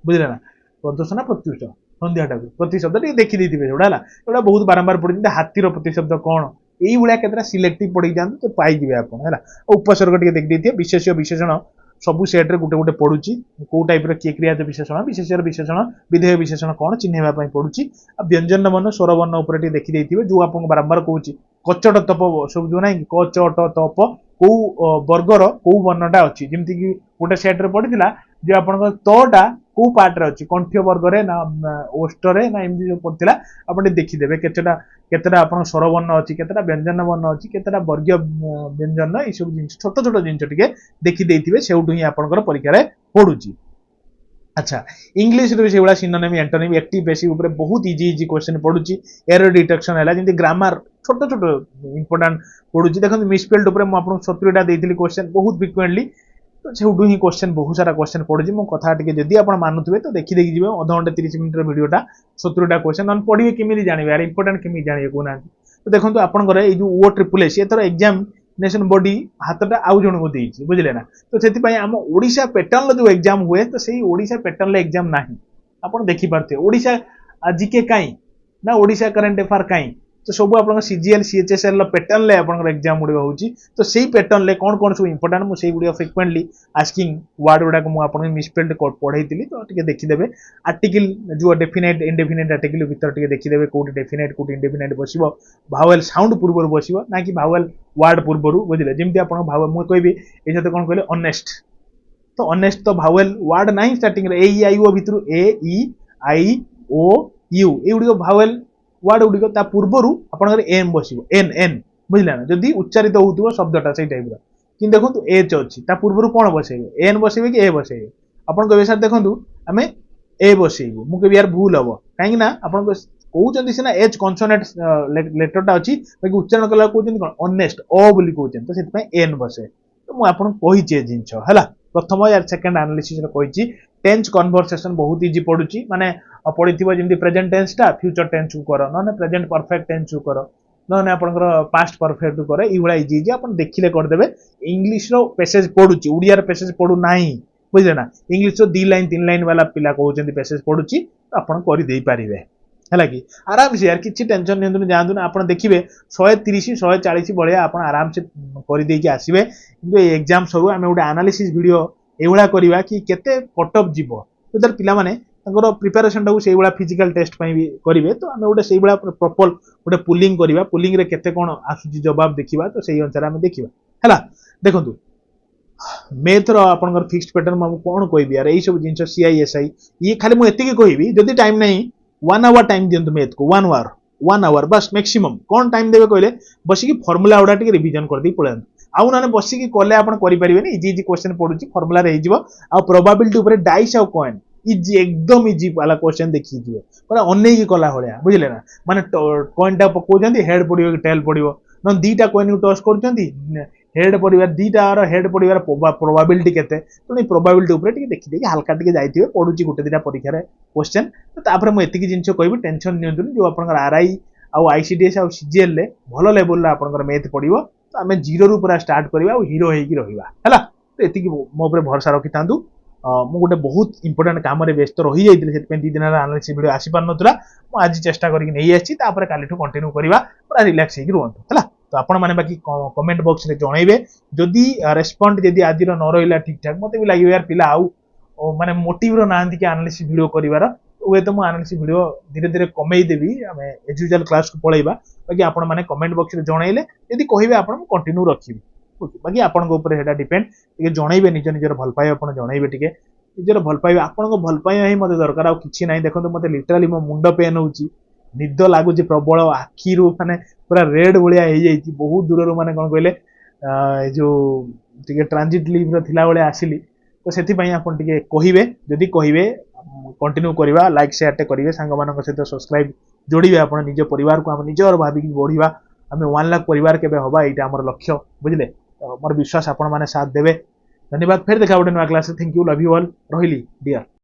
बुझे ना प्रदोष ना प्रत्युष संध्याटा प्रतिशब्द देखी देते जोड़ा बहुत बारंबार पढ़ी हाथीर प्रतिशब्द कौन यही भाया केतटा सिलेक्टिव पढ़ी जाते तो पाइबे आप उपसर्ग देखी देते विशेष्य विशेषण सबू सेट्रे गोटे गोटे पढ़ुची कौ टाइप किए क्रिया विशेषण विशेष्यर विशेषण विधेय विशेषण कौन चिन्हवाई पड़ुची व्यंजन वर्ण स्वर वर्ण देखी देते जो आपको बारंबार कहूँ कचट तप सब जो ना कचट तप कौ वर्गर कौ वर्णटा अच्छी जमीक कि गोटे सेट्रे पड़ा जो आप तटा कौ पार्टे अच्छी कंठ्य वर्ग ना ओष्ठरे ना एमती जो पड़ा आप देखीदे केतटा आप स्वर वर्ण अच्छी केतटा व्यंजन वर्ण अच्छी केतटा वर्गीय व्यंजन ये सब जिन छोट छोट जिन देखी देते से ही आपंकर परीक्षा पड़ुची अच्छा इंग्लिश रे से सिनोनिम एंटोनिम एक्टिव पैसिव ऊपर बहुत इजी इजी क्वेश्चन पड़ुची एरर डिटेक्शन है जमी ग्रामर छोट छोट इंपोर्टाट पड़ुची देखो मिसस्पेल्ड ऊपर मुझे 70टा देती क्वेश्चन बहुत फ्रिक्वेंटली तो से ही क्वेश्चन बहुत सारा क्वेश्चन पड़ुची मो कथा टिके जदि आप मानुवे तो देखी देखी जी अध घंटे 30 मिनट वीडियोटा 70टा क्वेश्चन नन पढ़े केमी जाने यार इंपोर्टाट केमी जाने कहना तो देखो आपंकर ये जो ओ ट्रिपल एस एथर एग्जामिनेशन बॉडी हाथटा आउ जन को देती बुझे ना तो से आम ओडिशा पैटर्न जो एग्जाम हुए तो सही ओडिशा पैटर्न एग्जाम ना आप देखिपे ओडिशा जीके कहीं ना ओडिशा करंट अफेयर कहीं तो सब आप सीजीएल सीएचएसएल पैटर्न ले आप एग्जाम गुड़िक होची तो सही पैटर्न ले कौन कौन सब इंपोर्टाट मुझे गुड़िक फ्रिक्वेंटली आस्किंग वर्ड गुड़ाक मुझे मिसस्पेल्ड पढ़ाई तो टे देखीदे आर्टिकल जो डेफिनेट इनडेफिनेट आर्टिकल भर देखीदे कौटी डेफिनेट कौटी इनडेफिनेट बस भावेल साउंड पूर्व बस ना कि भावेल वर्ड पूर्वर बुझे जमी आप मुझे कहि ये कौन कहले ऑनेस्ट तो ऑनेस्ट तो भावेल वर्ड ना स्टार्टिंग ए ई आई ओ भितर ए ई आई ओ यू ये गुड़िक भावेल वर्ड गुड़िक पूर्वर आप एम बस एन एन बुझला ना जदि उच्चारित हो शब्दटा से टाइप कि देखो एच अच्छी पूर्वर कौन बसैबे एन बसैबे कि ए बसैबे आप कहे सर देखो आम ए बसैबू मुझे यार भूल हम कहीं आप कहते सीना एच कनसोनेट लेटरटा अच्छी बाकी उच्चारण कला कहते कौन ऑनेस्ट अ बोली कहते तो से एन बसे तो मुझे जिनस है प्रथम यार सेकेंड एनालिसिस कही टेंस कन्वर्सेशन बहुत इजी पड़ुची माने पड़ी जमी प्रेजेंट टेंसटा फ्यूचर टेंस को कर ना प्रेजेंट परफेक्ट टेंस को कर ना आपंकर पास्ट परफेक्ट कर ये इजी इजी आप देखिले करदे इंग्लीश पैसेज पड़ुची ओडिया पैसेज पड़ू ना बुझे ना इंग्लीश 2 लाइन 3 लाइन वाला पिला कहते पैसेज पड़ुची तो आप करदे पारे है कि आराम से यार किसी टेंशन नहीं जातु ना आप देखिए 130 140 भाया आप आराम से करदे आसवे कि एग्जाम सरू आम गोटे एनालिसिस वीडियो एभा करवा कि केते कट ऑफ जीव तो तार पिला माने प्रिपेरेसन टाक से फिजिकल टेस्ट भी करेंगे तो आम गोटे से प्रॉपर गोटे पुलिंग करवा पुलिंग रे केते कौन आसुची जवाब देखा तो से अनुसार आम देखा है देखो मैथ रहा फिक्स्ड पैटर्न मुझे कौन कह यार यही सब जिन CISI ये खाली मुझे कहि जदि टाइम नहीं 1 आवर टाइम दिंतु मैथ को 1 आवर बस मैक्सिमम कौन टाइम देवे कहले बसिकी फर्मुला गुड़ा टे रिविजन कर दी पड़े आउ ना बसिकी कले आप करेंगे इजी इजी क्वेश्चन पड़ुची फर्मुला हो प्रोबाबिलिटी ऊपर डाइस आउ कॉइन इजी एकदम इजी वाला क्वेश्चन देखिए पूरा अनेक कला भाया बुझे ना माने कॉइन टा पकाउं हेड पड़ो कि टेल पड़ो न दीटा कॉइन को टच कर हेड पड़े दीटार हेड पड़े प्रोबाबिलिटी केते तो प्रोबाबिलिटी ऊपर देखिए हल्का टे जाइए पड़ुची गोटे दिटा परीक्षा क्वेश्चन तो मुझे एतिक जिन कह टेंशन नि जो आप RI आउ ICDS आउ CGL भल लेवल आप मैथ पड़ो तो आम जीरो रू पूरा स्टार्ट करवा हीरो हो रहा तो ये मो भरोसा रखी था मु गोटे बहुत इंपोर्टेंट काम व्यस्त रही जाइए से 2 दिन एनालिसिस वीडियो आसी पार नाला आज चेष्टा करके काली कंटिन्यू करवा पूरा रिलैक्स होकर रुहतु है तो आपण मैंने बाकी कमेंट बॉक्स में जनइबे जदि रेस्पॉन्ड जदि आज न रहा ठीक ठाक मत भी लगे यार पिला आउ माने मोटिव ना कि एनालिसिस वीडियो करार वे तो मुझे एनालिसिस वीडियो धीरे धीरे कमे देवी आम एज यूजुअल क्लास को पलैबा बाकी आपण मैंने कमेंट बॉक्स में जनइले जदि कहे आप कंटिन्यू रखी बाकी आपंटा डिपेंड टे जनइबे निज निजर भल पाए आप जनइबे टे निजर भल पाए आपण भल पाइबा ही मत दरकार आ कि ना देखो मत लिटराली मो मुंड पेन हो निद लगुच प्रबल आखि माने पूरा रेड भाया हो बहुत दूर माने कौन कहले जो ट्रांजिट लिव थिला बेले आसिली तो से कहे जदि कहे कंटिन्यू करवा लाइक शेयर टे करेंगे सांग मान सहित सब्सक्राइब जोड़े आप निज परिवार को आम निजर भाविक बढ़िया आम 1 लाख परिवार के हवा यहाँ आम लक्ष्य बुझे तो मोर विश्वास आपण मैंने साथ देवे धन्यवाद फिर देखा गोटे नुआ class thank you love you all रही डियर।